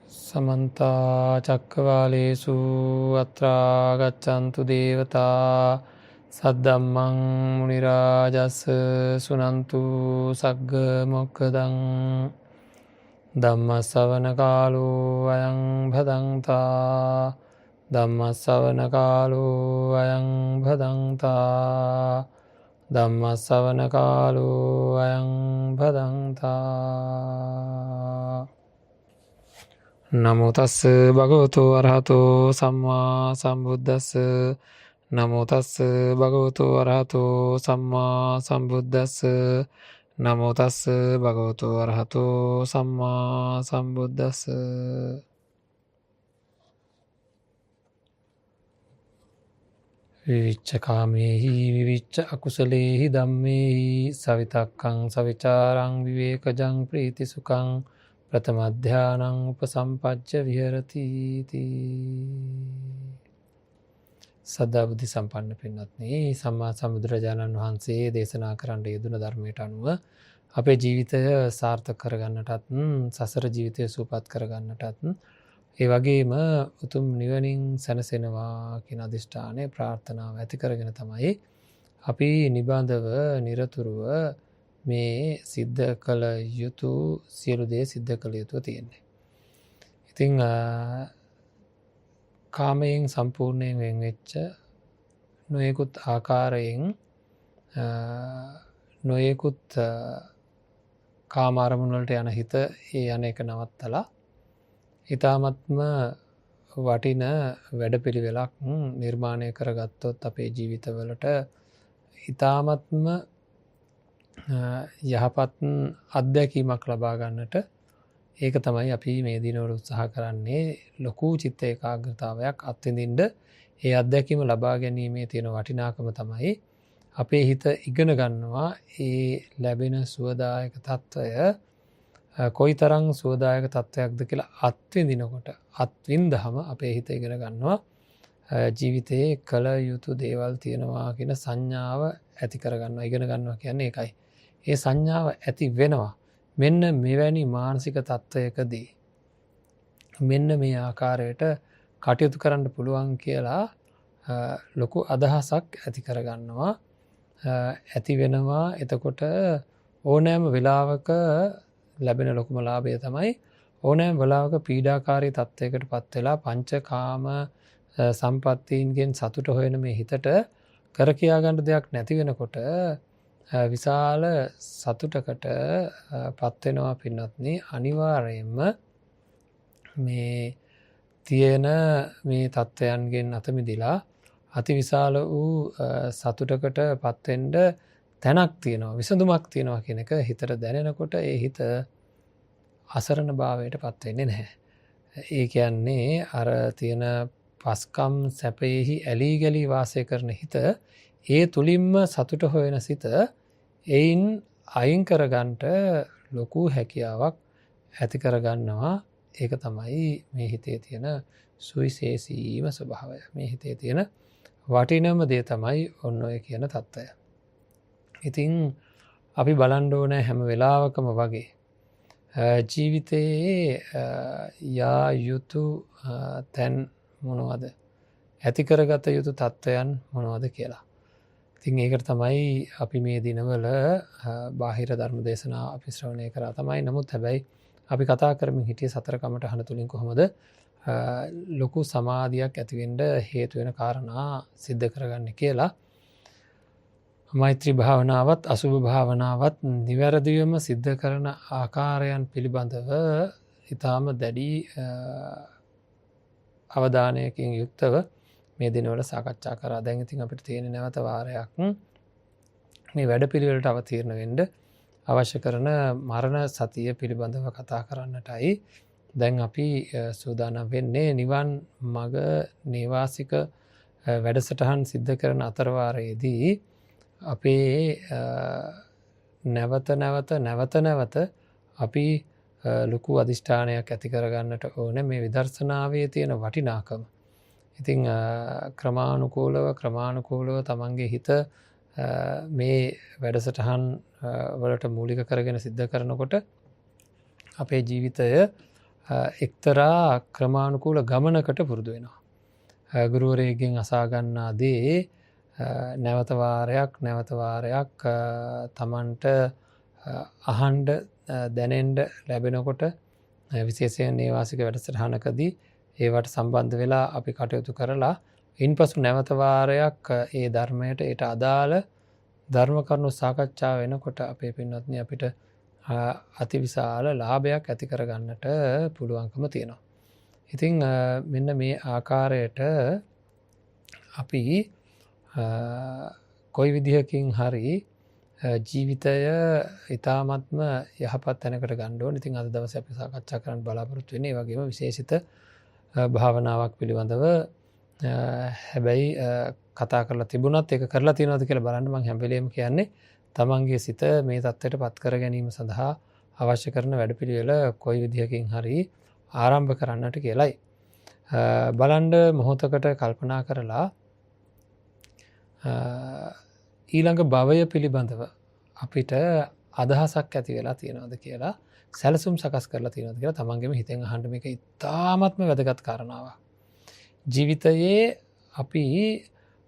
समन्ता चक्रवालेषु अत्रा गच्छन्तु देवता सद्धम्मं मुनिराजस् सुनन्तु सग्ग मोक्खदं ධම්මස්සවනකාලෝ අයං භදංතා ධම්මස්සවනකාලෝ අයං භදංතා ධම්මස්සවනකාලෝ අයං භදංතා නමෝ තස්ස භගවතු අරහතෝ සම්මා සම්බුද්දස්ස නමෝ තස්ස භගවතු අරහතෝ සම්මා සම්බුද්දස්ස නමෝ තස්ස භගවතු අරහතෝ සම්මා සම්බුද්දස්ස විවිච්ඡ කාමේහි විවිච්ඡ අකුසලේහි ධම්මේහි සවිතක්කං සවිචාරං විවේකජං ප්‍රීතිසුඛං ප්‍රථම ධානං උපසම්පජ්ජ විහෙරති සදා බුද්ධ සම්පන්න පින්වත්නි සම්මා සම්බුදුරජාණන් වහන්සේ දේශනා කරන්න යෙදුන ධර්මයට අනුව අපේ ජීවිතය සාර්ථක කරගන්නටත් සසර ජීවිතය සූපපත් කරගන්නටත් ඒ වගේම උතුම් නිවනින් සැනසෙනවා කියන අදිෂ්ඨානය ප්‍රාර්ථනාව ඇති කරගෙන තමයි අපි නිබඳව නිරතුරුව මේ සිද්ධ කළ යුතු සියලු දේ සිද්ධ කළ යුතුව තියෙන්නේ. ඉතින් කාමයෙන් සම්පූර්ණයෙන් වෙන් වෙච්ච නොයෙකුත් ආකාරයෙන් නොයෙකුත් කාම අරමුණු වලට යන හිත ඒ යන එක නවත්තලා ඊ타මත්ම වටින වැඩපිළිවෙලක් නිර්මාණය කරගත්තොත් අපේ ජීවිතවලට ඊ타මත්ම යහපත් අත්දැකීමක් ලබා ගන්නට ඒක තමයි අපි මේ දිනවල උත්සාහ කරන්නේ ලොකු චිත්ත ඒකාග්‍රතාවයක් අත්විඳින්න ඒ අත්දැකීම ලබා ගැනීමේ තියෙන වටිනාකම තමයි අපේ හිත ඉගෙන ගන්නවා ඒ ලැබෙන සුවදායක తত্ত্বය කොයිතරම් සුවදායක තත්ත්වයක්ද කියලා අත්විඳිනකොට අත්විඳහම අපේ හිත ඉගෙන ගන්නවා ජීවිතයේ කල යුතු දේවල් තියෙනවා කියන සංඥාව ඇති කරගන්නවා ඉගෙන ගන්නවා කියන්නේ ඒකයි. ඒ සංඥාව ඇති වෙනවා. මෙන්න මෙවැනි මානසික තත්ත්වයකදී මෙන්න මේ ආකාරයට කටයුතු කරන්න පුළුවන් කියලා ලොකු අදහසක් ඇති කරගන්නවා. ඇති වෙනවා. එතකොට ඕනෑම වෙලාවක ලැබෙන ලොකුම ලාභය තමයි ඕනෑම වෙලාවක පීඩාකාරී තත්ත්වයකට පත් වෙලා පංචකාම සම්පත්තීන්ගෙන් සතුට හොයන මේ හිතට කර කියා ගන්න දෙයක් නැති වෙනකොට විශාල සතුටකට පත් වෙනවා පින්වත්නි. අනිවාර්යයෙන්ම මේ තියෙන මේ තත්ත්වයන්ගෙන් අත මිදලා අතිවිශාල වූ සතුටකට පත් වෙන්න තැනක් තියෙනවා විසඳුමක් තියෙනවා කියන එක හිතට දැනෙනකොට ඒ හිත අසරණ භාවයට පත් වෙන්නේ නැහැ. ඒ කියන්නේ අර තියෙන පස්කම් සැපෙහි ඇලී ගලී වාසය කරන හිත ඒ තුලින්ම සතුට හොයන සිත එයින් අයින් කරගන්නට ලොකු හැකියාවක් ඇති කරගන්නවා. ඒක තමයි මේ හිතේ තියෙන සුවිශේෂීම ස්වභාවය. මේ හිතේ තියෙන වටිනම දේ තමයි ඔන්න ඔය කියන தত্ত্বය. ඉතින් අපි බලන්න ඕන හැම වෙලාවකම වගේ ජීවිතයේ යා යුතු තැන් මොනවද? ඇති කරගත යුතු තත්ත්වයන් මොනවද කියලා. ඉතින් ඒකට තමයි අපි මේ දිනවල බාහිර ධර්ම දේශනා අපි ශ්‍රවණය කරා තමයි. නමුත් හැබැයි අපි කතා කරමින් හිටියේ සතර කමඨහන තුලින් කොහොමද ලොකු සමාධියක් ඇති වෙන්න හේතු වෙන කාරණා सिद्ध කරගන්නේ කියලා. මෛත්‍රී භාවනාවත් අසුභ භාවනාවත් නිවැරදිවම සිද්ධ කරන ආකාරයන් පිළිබඳව ඊටාම දැඩි අවධානයකින් යුක්තව මේ දිනවල සාකච්ඡා කරා. දැන් ඉතින් අපිට තියෙන නැවත වාරයක් මේ වැඩපිළිවෙලට අවතීර්ණ වෙන්න අවශ්‍ය කරන මරණ සතිය පිළිබඳව කතා කරන්නටයි දැන් අපි සූදානම් වෙන්නේ. නිවන් මඟ නේවාසික වැඩසටහන් සිද්ධ කරන අතරවාරයේදී අපේ නැවත අපි ලොකු අධිෂ්ඨානයක් ඇති කරගන්නට ඕන මේ විදර්ශනාවේ තියෙන වටිනාකම. ඉතින් ක්‍රමානුකූලව තමන්ගේ හිත මේ වැඩසටහන් වලට මූලික කරගෙන සිද්ධ කරනකොට අපේ ජීවිතය එක්තරා ක්‍රමානුකූල ගමනකට පුරුදු වෙනවා. ගුරුවරයෙක්ගෙන් අසාගන්නා දේ නැවතවාරයක් තමන්ට අහන්ඩ දැනෙන්ඩ ලැබෙනකොට විශේෂයෙන් නේවාසික වැඩසටහනකදී ඒවට සම්බන්ධ වෙලා අපි කටයුතු කරලා ඉන් පසු නැවතවාරයක් ඒ ධර්මයට ඊට අදාළ ධර්ම කරුණු සාකච්ඡා වෙනකොට අපේ පින්වත්නි අපිට අතිවිශාල ලාභයක් ඇති කරගන්නට පුළුවන්කම තියෙනවා. ඉතින් මෙන්න මේ ආකාරයට අපි කොයි විදිහකින් හරි ජීවිතය ඉතාමත්ම යහපත් තැනකට ගන්න ඕනේ. ඉතින් අද දවසේ අපි සාකච්ඡා කරන්න බලාපොරොත්තු වෙන්නේ ඒ වගේම විශේෂිත භාවනාවක් පිළිබඳව. හැබැයි කතා කරලා තිබුණත් ඒක කරලා තියෙනවද කියලා බලන්න මම හැම වෙලේම කියන්නේ තමන්ගේ සිත මේ தත්ත්වයට පත් කර ගැනීම සඳහා අවශ්‍ය කරන වැඩපිළිවෙල කොයි විදිහකින් හරි ආරම්භ කරන්නට කියලයි. බලන්න මොහොතකට කල්පනා කරලා ඊළඟ භවය පිළිබඳව අපිට අදහසක් ඇති වෙලා තියෙනවද කියලා සැලසුම් සකස් කරලා තියෙනවද කියලා තමන්ගේම හිතෙන් අහන්න. මේක ඉතාමත්ම වැදගත් කාරණාවක්. ජීවිතයේ අපි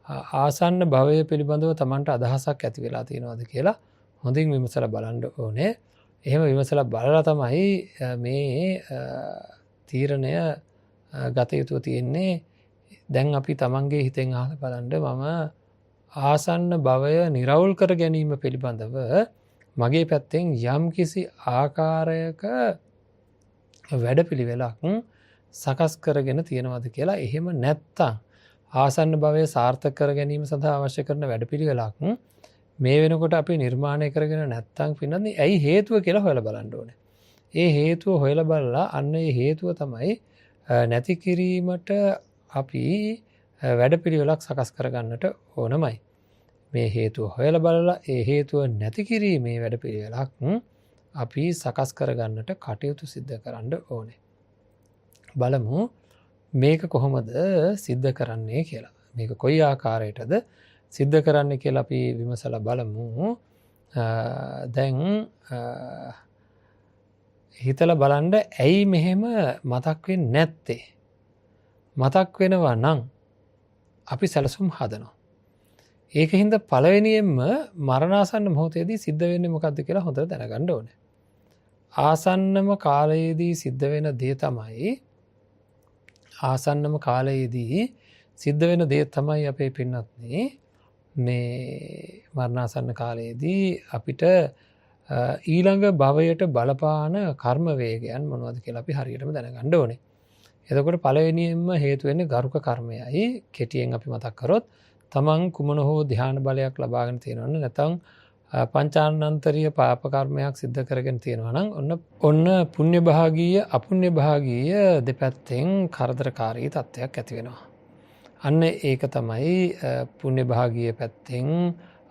ආසන්න භවය පිළිබඳව තමන්ට අදහසක් ඇති වෙලා තියෙනවද කියලා හොඳින් විමසලා බලන්න ඕනේ. එහෙම විමසලා බලලා තමයි මේ තීරණය ගත යුතු තියෙන්නේ. දැන් අපි තමන්ගේ හිතෙන් අහලා බලන්න මම ආසන්න භවය නිරවුල් කර ගැනීම පිළිබඳව මගේ පැත්තෙන් යම් කිසි ආකාරයක වැඩපිළිවෙලක් සකස් කරගෙන තියෙනවද කියලා. එහෙම නැත්තම් ආසන්න භවය සාර්ථක කර ගැනීම සඳහා අවශ්‍ය කරන වැඩපිළිවෙලක් මේ වෙනකොට අපි නිර්මාණය කරගෙන නැත්තම් පින්නන්නේ ඇයි හේතුව කියලා හොයලා බලන්න ඕනේ. ඒ හේතුව හොයලා බලලා අන්න ඒ හේතුව තමයි නැති කිරීමට අපි වැඩපිළිවෙලක් සකස් කරගන්නට ඕනමයි. මේ හේතුව හොයලා බලලා ඒ හේතුව නැති කිරීමේ වැඩපිළිවෙලක් අපි සකස් කරගන්නට කටයුතු සිද්ධ කරන්න ඕනේ. බලමු මේක කොහොමද සිද්ධ කරන්නේ කියලා. මේක කොයි ආකාරයටද සිද්ධ කරන්නේ කියලා අපි විමසලා බලමු. දැන් හිතලා බලන්න ඇයි මෙහෙම මතක් වෙන්නේ නැත්තේ? මතක් වෙනවා නම් අපි සැලසුම් හදනවා. ඒකින්ද පළවෙනියෙන්ම මරණාසන්න මොහොතේදී සිද්ධ වෙන්නේ මොකද්ද කියලා හොඳට දැනගන්න ඕනේ. ආසන්නම කාලයේදී සිද්ධ වෙන දේ තමයි අපේ පින්නත්නේ මේ මරණාසන්න කාලයේදී අපිට ඊළඟ භවයට බලපාන කර්ම වේගයන් මොනවද කියලා අපි හරියටම දැනගන්න ඕනේ. එතකොට පළවෙනියෙන්ම හේතු වෙන්නේ ගරුක කර්මයයි. කෙටියෙන් අපි මතක් කරොත් තමන් කුමන හෝ ධ්‍යාන බලයක් ලබාගෙන තියෙනවා නම් නැත්නම් පංචානන්තරීය පාප කර්මයක් සිද්ධ කරගෙන තියෙනවා නම් ඔන්න පුණ්‍ය භාගීය අපුණ්‍ය භාගීය දෙපැත්තෙන් කරදරකාරී තත්ත්වයක් ඇති වෙනවා. අන්න ඒක තමයි පුණ්‍ය භාගීය පැත්තෙන්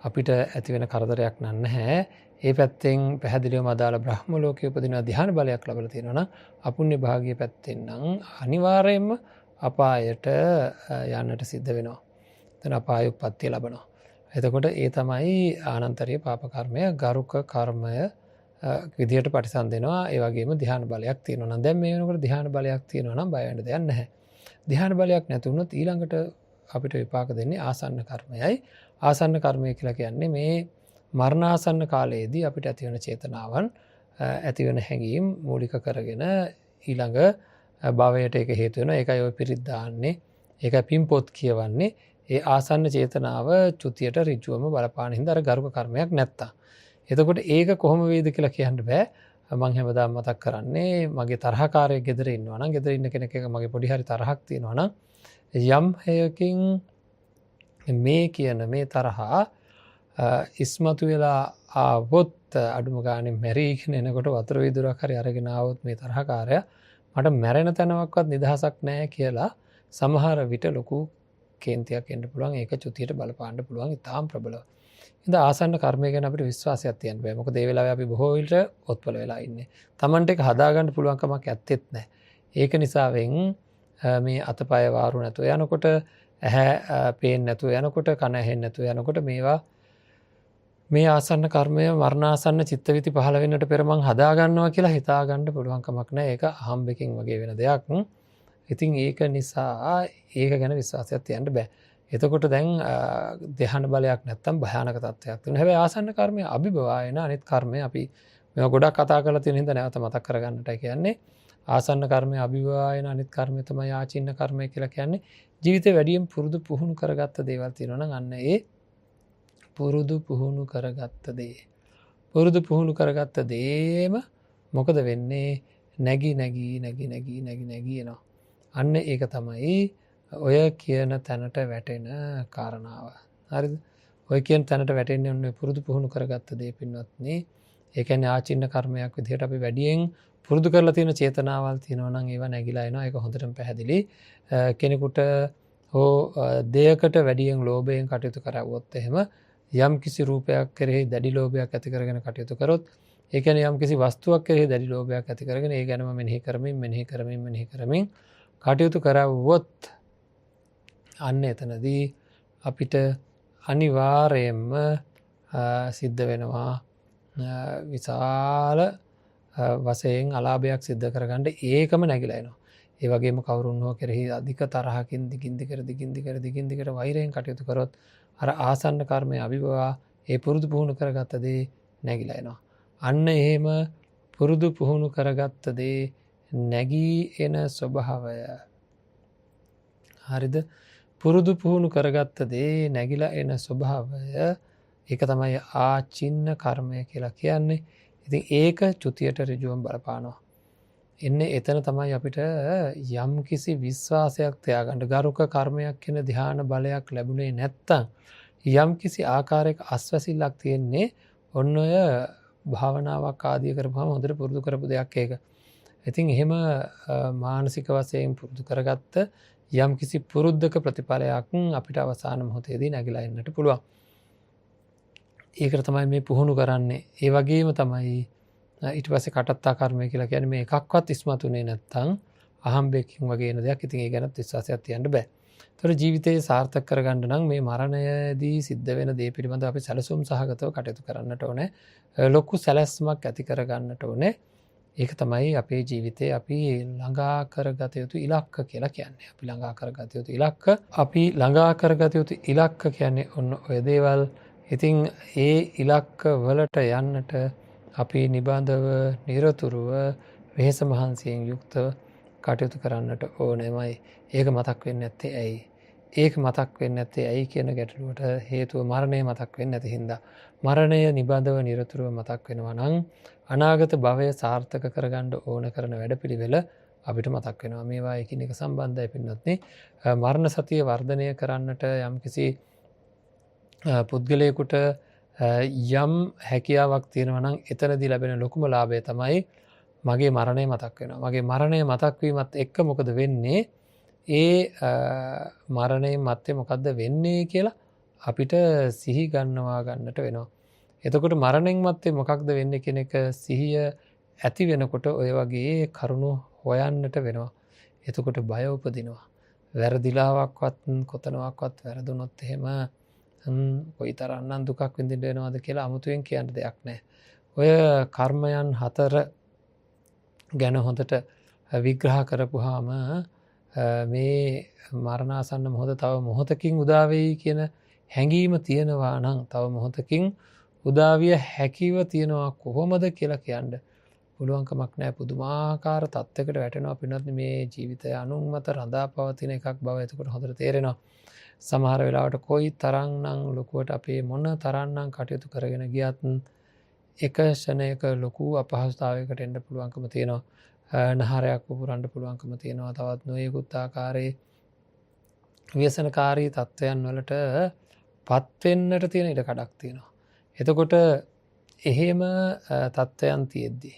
අපිට ඇති වෙන කරදරයක් නැහැ. ඒ පැත්තෙන් පැහැදිලිවම අදාළ බ්‍රහ්ම ලෝකයේ උපදින ධ්‍යාන බලයක් ලැබලා තියෙනවා නම් අපුණ්‍ය භාගීය පැත්තෙන් නම් අනිවාර්යයෙන්ම අපායට යන්නට සිද්ධ වෙනවා. එතන අපාය උප්පත්තිය ලබනවා. එතකොට ඒ තමයි ආනන්තරීය පාප කර්මය ගරුක කර්මය විදියට පරිසම්දෙනවා. ඒ වගේම ධ්‍යාන බලයක් තියෙනවා නම් දැන් මේ වෙනකොට ධ්‍යාන බලයක් තියෙනවා නම් බය වෙන්න දෙයක් නැහැ. ධ්‍යාන බලයක් නැති වුණොත් ඊළඟට අපිට විපාක දෙන්නේ ආසන්න කර්මයයි. ආසන්න කර්මය කියලා කියන්නේ මේ මරණාසන්න කාලයේදී අපිට ඇතිවන චේතනාවන් ඇතිවන හැඟීම් මූලික කරගෙන ඊළඟ භවයට ඒක හේතු වෙනවා. ඒකයි ඔය පිරිත් දාන්නේ. ඒකයි පින්පොත් කියවන්නේ. ඒ ආසන්න චේතනාව චුතියට ඍජුවම බලපාන හින්දා අර ගරුක කර්මයක් නැත්තා. එතකොට ඒක කොහොම වේද කියලා කියන්න බෑ. මම හැමදාම මතක් කරන්නේ මගේ තරහකාරයෙක් ගෙදර ඉන්නවා නම් ගෙදර ඉන්න කෙනෙක් එක මගේ පොඩි හරි තරහක් තියෙනවා නම් යම් හේයකින් මේ කියන මේ තරහා ඉස්මතු වෙලා ආවොත් අඩුම ගානේ මැරීගෙන එනකොට වතුර වීදුරක් හරි අරගෙන ආවොත් මේ තරහකාරයා මට මැරෙන තැනවත් නිදහසක් නැහැ කියලා සමහර විට ලොකු කේන්තියක් එන්න පුළුවන්. ඒක චුතියට බලපාන්න පුළුවන් ඉතාම ප්‍රබලව. ඉතින් ආසන්න කර්මය ගැන අපිට විශ්වාසයක් තියන්න බෑ. මොකද ඒ වෙලාවේ අපි බොහෝ විට ඔත්පල වෙලා ඉන්නේ. Tamanට ඒක හදාගන්න පුළුවන් කමක් ඇත්තෙත් නැහැ. ඒක නිසාවෙන් මේ අතපය වාරු නැතුව යනකොට ඇහැ පේන්නේ නැතුව යනකොට කන ඇහෙන්නේ නැතුව යනකොට මේවා මේ ආසන්න කර්මය මරණාසන්න චිත්තවිති පහළ වෙන්නට පෙර මං හදාගන්නවා කියලා හිතාගන්න පුළුවන්කමක් නැහැ. ඒක අහම්බෙකින් වගේ වෙන දෙයක්. ඉතින් ඒක නිසා ඒක ගැන විශ්වාසයක් තියන්න බෑ. එතකොට දැන් ධ්‍යාන බලයක් නැත්තම් භයානක තත්ත්වයක් තියෙනවා. හැබැයි ආසන්න කර්මය අභිභවායන අනිත් කර්මය අපි මේවා ගොඩක් කතා කරලා තියෙන හින්දා නැවත මතක් කරගන්නටයි කියන්නේ. ආසන්න කර්මය අභිභවායන අනිත් කර්මය තමයි ආචින්න කර්මය කියලා කියන්නේ. ජීවිතේ වැඩියෙන් පුරුදු පුහුණු කරගත්ත දේවල් තියෙනවා නම් අන්න ඒ පුරුදු පුහුණු කරගත්ත දේ. පුරුදු පුහුණු කරගත්ත දේම මොකද වෙන්නේ? නැගි එනවා. අන්න ඒක තමයි ඔය කියන තැනට වැටෙන කාරණාව. හරිද? ඔය කියන තැනට වැටෙන්නේ ඔන්න පුරුදු පුහුණු කරගත්ත දේ පින්වත්නි. ඒ කියන්නේ ආචින්න කර්මයක් විදිහට අපි වැඩියෙන් පුරුදු කරලා තියෙන චේතනාවල් තියෙනවා නම් ඒවා නැగిලා එනවා. ඒක හොඳටම පැහැදිලි. කෙනෙකුට හෝ දෙයකට වැඩියෙන් ලෝභයෙන් කටයුතු කරවුවොත් එහෙම යම් කිසි රූපයක් කෙරෙහි දැඩි ලෝභයක් ඇති කරගෙන කටයුතු කරොත්, ඒ කියන්නේ යම් කිසි වස්තුවක් කෙරෙහි දැඩි ලෝභයක් ඇති කරගෙන ඒ ගැනම මෙනෙහි කරමින් කටයුතු කරවුවොත් අන්න එතනදී අපිට අනිවාර්යයෙන්ම සිද්ධ වෙනවා විශාල වශයෙන් අලාභයක් සිද්ධ කරගන්න ඒකම නැగిලා එනවා. ඒ වගේම කවුරුන් හෝ කෙරෙහි අධික තරහකින් දිගින් දිගට වෛරයෙන් කටයුතු කරොත් අර ආසන්න කර්මය අභිභවා ඒ පුරුදු පුහුණු කරගත්ත දේ නැగిලා එනවා. අන්න එහෙම පුරුදු පුහුණු කරගත්ත දේ නැගී එන ස්වභාවය. හරිද? පුරුදු පුහුණු කරගත්ත දේ නැగిලා එන ස්වභාවය ඒක තමයි ආචින්න කර්මය කියලා කියන්නේ. ඉතින් ඒක චුතියට ඍජුවම බලපානවා. එන්නේ එතන තමයි අපිට යම් කිසි විශ්වාසයක් තියාගන්න. ගරුක කර්මයක් කියන ධ්‍යාන බලයක් ලැබුණේ නැත්තම් යම් කිසි ආකාරයක අස්වැසිල්ලක් තියෙන්නේ ඔන්න ඔය භාවනාවක් ආදිය කරපුවාම හොඳට පුරුදු කරපු දෙයක් ඒක. ඉතින් එහෙම මානසික වශයෙන් පුරුදු කරගත්ත යම් කිසි පුරුද්දක ප්‍රතිඵලයක් අපිට අවසාන මොහොතේදී නැగిලා එන්නට පුළුවන්. ඒකට තමයි මේ පුහුණු කරන්නේ. ඒ වගේම තමයි ඊට පස්සේ කටත්තා කර්මය කියලා කියන්නේ මේ එකක්වත් ඉස්මතුනේ නැත්තම් අහම්බෙකින් වගේ එන දෙයක්. ඉතින් ඒ ගැනත් විශ්වාසයක් තියන්න බෑ. ඒතර ජීවිතේ සාර්ථක කරගන්න නම් මේ මරණයේදී සිද්ධ වෙන දේ පිළිබඳව අපි සැලසුම් සහගතව කටයුතු කරන්නට ඕනේ. ලොකු සැලැස්මක් ඇති කරගන්නට ඕනේ. ඒක තමයි අපේ ජීවිතේ අපි ළඟා කරගත යුතු ඉලක්ක කියලා කියන්නේ. අපි ළඟා කරගත යුතු ඉලක්ක. අපි ළඟා කරගත යුතු ඉලක්ක කියන්නේ ඔන්න ඔය දේවල්. ඉතින් ඒ ඉලක්ක වලට යන්නට අපි නිබඳව නිරතුරුව වෙහෙස මහන්සියෙන් යුක්තව කටයුතු කරන්නට ඕනෙමයි. ඒක මතක් වෙන්නේ නැත්තේ ඇයි? ඒක මතක් වෙන්නේ නැත්තේ ඇයි කියන ගැටලුවට හේතුව මරණය මතක් වෙන්නේ නැති හින්දා. මරණය නිබඳව නිරතුරුව මතක් වෙනවා නම් අනාගත භවය සාර්ථක කරගන්න ඕන කරන වැඩපිළිවෙල අපිට මතක් වෙනවා. මේවා එකිනෙක සම්බන්ධයි පින්වත්නි. මරණ සතිය වර්ධනය කරන්නට යම්කිසි පුද්ගලයෙකුට යම් හැකියාවක් තියෙනවා නම් එතනදී ලැබෙන ලොකුම ලාභය තමයි මගේ මරණය මතක් වෙනවා. මගේ මරණය මතක් වීමත් එක්ක මොකද වෙන්නේ? ඒ මරණයෙන් මත්තේ මොකද්ද වෙන්නේ කියලා අපිට සිහි ගන්නවා ගන්නට වෙනවා. එතකොට මරණයෙන් මත්තේ මොකක්ද වෙන්නේ කියන එක සිහිය ඇති වෙනකොට ඔය වගේ කරුණු හොයන්නට වෙනවා. එතකොට බය උපදිනවා. වැරදිලාවක්වත් කොතනවත් වැරදුනොත් එහෙම කොයිතරම්නම් දුකක් විඳින්න වෙනවද කියලා අමුතුවෙන් කියන්න දෙයක් නැහැ. ඔය කර්මයන් 4 ගැන හොඳට විග්‍රහ කරපුවාම මේ මරණාසන්න මොහොත තව මොහොතකින් උදා වෙයි කියන හැඟීම තියෙනවා නම් තව මොහොතකින් උදා විය හැකිව තියෙනවා කොහොමද කියලා කියන්න පුළුවන්කමක් නැහැ. පුදුමාකාර තත්යකට වැටෙනවා පින්නත් මේ ජීවිතය අනුන් මත රඳා පවතින එකක් බව එතකොට හොඳට තේරෙනවා. සමහර වෙලාවට කොයි තරම්නම් ලොකුවට අපේ මොන තරම්නම් කටයුතු කරගෙන ගියත් එක ෂණයක ලොකු අපහසුතාවයකට එන්න පුළුවන්කම තියෙනවා. නහරයක් පුපුරන්න පුළුවන්කම තියෙනවා. තවත් නොයෙකුත් ආකාරයේ ව්‍යසනකාරී තත්ත්වයන් වලට පත් වෙන්නට තියෙන ඉඩ කඩක් තියෙනවා. එතකොට එහෙම තත්ත්වයන් තියෙද්දී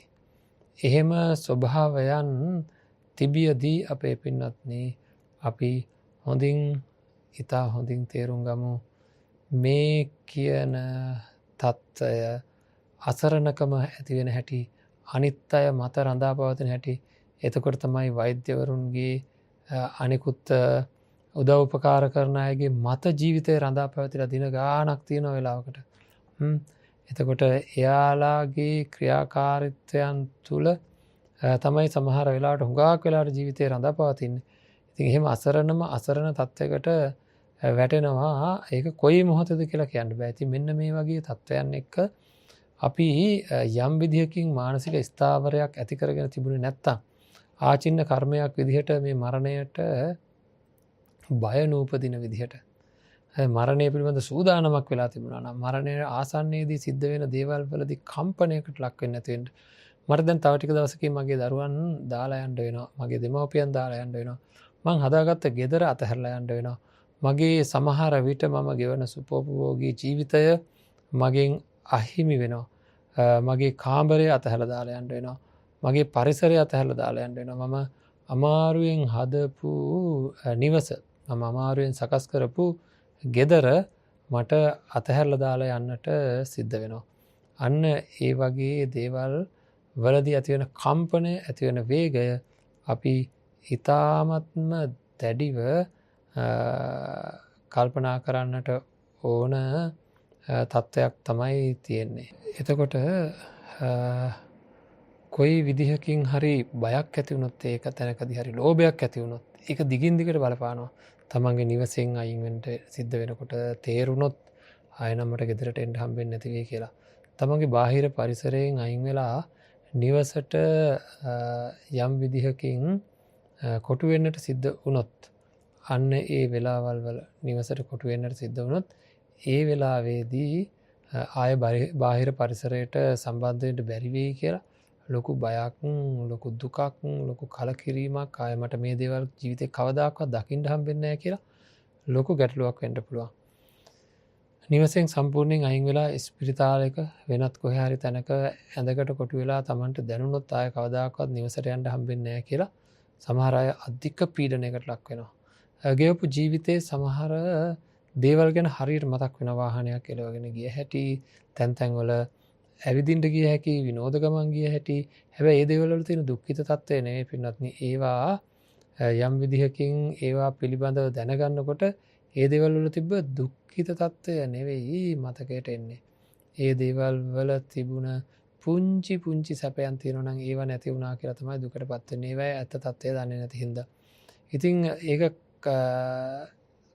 එහෙම ස්වභාවයන් තිබියදී අපේ පින්වත්නි අපි ඉතා හොඳින් තේරුම් ගමු මේ කියන තත්ත්වය අසරණකම ඇති වෙන හැටි, අනිත් අය මත රඳා පවතින හැටි. එතකොට තමයි වෛද්‍යවරුන්ගේ අනිකුත් උදව් උපකාර කරන අයගේ මත ජීවිතේ රඳා පැවතිලා දින ගාණක් තියෙන වෙලාවකට එතකොට එයාලාගේ ක්‍රියාකාරිත්වයන් තුළ තමයි සමහර වෙලාට හුඟක් වෙලාට ජීවිතය රඳාපවතින්නේ. ඉතින් එහෙම අසරණ තත්ත්වයකට වැටෙනවා. ඒක කොයි මොහොතද කියලා කියන්න බෑ. ඉතින් මෙන්න මේ වගේ තත්ත්වයන් එක්ක අපි යම් විදිහකින් මානසික ස්ථාවරයක් ඇති කරගෙන තිබුණේ නැත්තම් ආචින්න කර්මයක් විදිහට මේ මරණයට බය නූපදින විදිහට මරණය පිළිබඳ සූදානමක් වෙලා තිබුණා නම් මරණය ආසන්නයේදී සිද්ධ වෙන දේවල් වලදී කම්පනයකට ලක් වෙන්නේ නැති වෙන්න මට දැන් තව ටික දවසකින් මගේ දරුවන් දාලා යන්න වෙනවා මගේ දෙමව්පියන් දාලා යන්න වෙනවා මං හදාගත්ත ගෙදර අතහැරලා යන්න වෙනවා මගේ සමහර විට මම ගෙවන සුපෝපභෝගී ජීවිතය මගෙන් අහිමි වෙනවා මගේ කාමරය අතහැරලා දාලා යන්න වෙනවා මගේ පරිසරය අතහැරලා දාලා යන්න වෙනවා මම අමාරුවෙන් හදපු නිවස මම අමාරුවෙන් සකස් කරපු ගෙදර මට අතහැරලා දාලා යන්නට සිද්ධ වෙනවා අන්න ඒ වගේ දේවල් වලදී ඇතිවෙන කම්පනය ඇතිවෙන වේගය අපි ඉතාමත්ම දැඩිව කල්පනා කරන්නට ඕන තත්ත්වයක් තමයි තියෙන්නේ. එතකොට කොයි විදිහකින් හරි බයක් ඇතිවුණොත් ඒක තැනකදී හරි ලෝභයක් ඇතිවුණොත් ඒක දිගින් දිගට බලපානවා. තමන්ගේ නිවසෙන් අයින් වෙන්න සිද්ධ වෙනකොට තේරුණොත් ආයෙ නමට ගෙදරට එන්න හම්බෙන්නේ නැති වෙයි කියලා. තමන්ගේ බාහිර පරිසරයෙන් අයින් වෙලා නිවසට යම් විදිහකින් කොටු වෙන්නට සිද්ධ වුණොත් අන්න ඒ වෙලාවල් වල නිවසට කොටු වෙන්නට සිද්ධ වුණොත් ඒ වෙලාවේදී ආය බාහිර පරිසරයට සම්බන්ධ වෙන්න බැරි වෙයි කියලා ලොකු බයක් ලොකු දුකක් ලොකු කලකිරීමක් ආය මට මේ දේවල් ජීවිතේ කවදාකවත් දකින්න හම්බෙන්නේ නැහැ කියලා ලොකු ගැටලුවක් වෙන්න පුළුවන්. නිවසෙන් සම්පූර්ණයෙන් අයින් වෙලා ස්පිරිතාලයක වෙනත් කොහේ හරි තැනක ඇඳකට කොටු වෙලා Tamanට දැනුණොත් ආය කවදාකවත් නිවසට යන්න හම්බෙන්නේ නැහැ කියලා සමහර අය අධික පීඩනයකට ලක් වෙනවා. ගෙවපු ජීවිතේ සමහර දේවල් ගැන හරියට මතක් වෙන වාහනයක් එලවගෙන ගිය හැටි තැන් තැන්වල ඇවිදින්න ගිය හැටි විනෝද ගමන් ගිය හැටි හැබැයි ඒ දේවල් වල තියෙන දුක්ඛිත තත්ත්වය නෙවෙයි පින්වත්නි ඒවා යම් විදිහකින් ඒවා පිළිබඳව දැනගන්නකොට ඒ දේවල් වල තිබ්බ දුක්ඛිත තත්ත්වය නෙවෙයි මතකයට එන්නේ ඒ දේවල් වල තිබුණ පුංචි සැපයන් තියෙනවා නම් ඒව නැති වුණා කියලා තමයි දුකටපත් වෙන්නේ ඒවයි ඇත්ත තත්ත්වය දන්නේ නැති හින්දා ඉතින් ඒක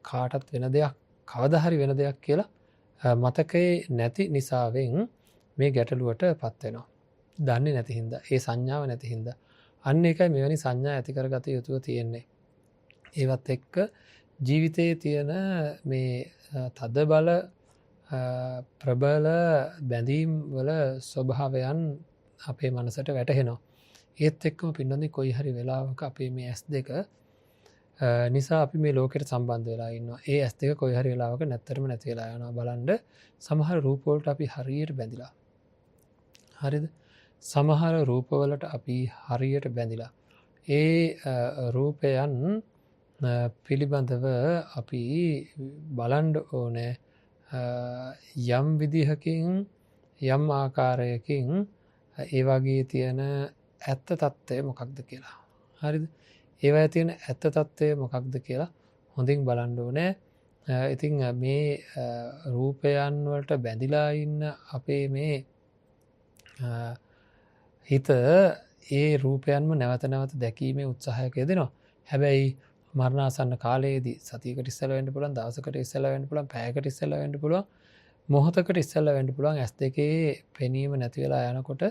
කාටත් වෙන දෙයක් කවදා හරි වෙන දෙයක් කියලා මතකයේ නැති නිසාවෙන් මේ ගැටලුවට පත් වෙනවා. දන්නේ නැති හින්දා, ඒ සංඥාව නැති හින්දා. අන්න ඒකයි මෙවැනි සංඥා ඇති කරගත යුතුව තියෙන්නේ. ඒවත් එක්ක ජීවිතයේ තියෙන මේ තද බල ප්‍රබල බැඳීම් වල ස්වභාවයන් අපේ මනසට වැටහෙනවා. ඒත් එක්කම පින්නන්නේ කොයි හරි වෙලාවක අපේ මේ S2 නිසා අපි මේ ලෝකෙට සම්බන්ධ වෙලා ඉන්නවා. ඒ S2 කොයි හරි වෙලාවක නැත්තරම නැති වෙලා යනවා. බලන්න සමහර රූප වලට අපි හරියට බැඳිලා. හරිද? සමහර රූප වලට අපි හරියට බැඳිලා. ඒ රූපයන් පිළිබඳව අපි බලන්න ඕනේ යම් විදිහකින් යම් ආකාරයකින් ඒ වගේ තියෙන ඇත්ත తত্ত্বය මොකක්ද කියලා. හරිද? ඒවයි තියෙන ඇත්ත తত্ত্বය මොකක්ද කියලා හොඳින් බලන්න ඕනේ. ඉතින් මේ රූපයන් වලට බැඳිලා ඉන්න අපේ මේ හිත ඒ රූපයන්ම නැවත නැවත දැකීමේ උත්සාහයක යෙදෙනවා. හැබැයි මරණාසන්න කාලයේදී සතියකට ඉස්සෙල්ලා වෙන්න පුළුවන්, දවසකට ඉස්සෙල්ලා වෙන්න පුළුවන්, පැයකට ඉස්සෙල්ලා වෙන්න පුළුවන්, මොහොතකට ඉස්සෙල්ලා වෙන්න පුළුවන්. S2 පෙනීම නැති වෙලා යනකොට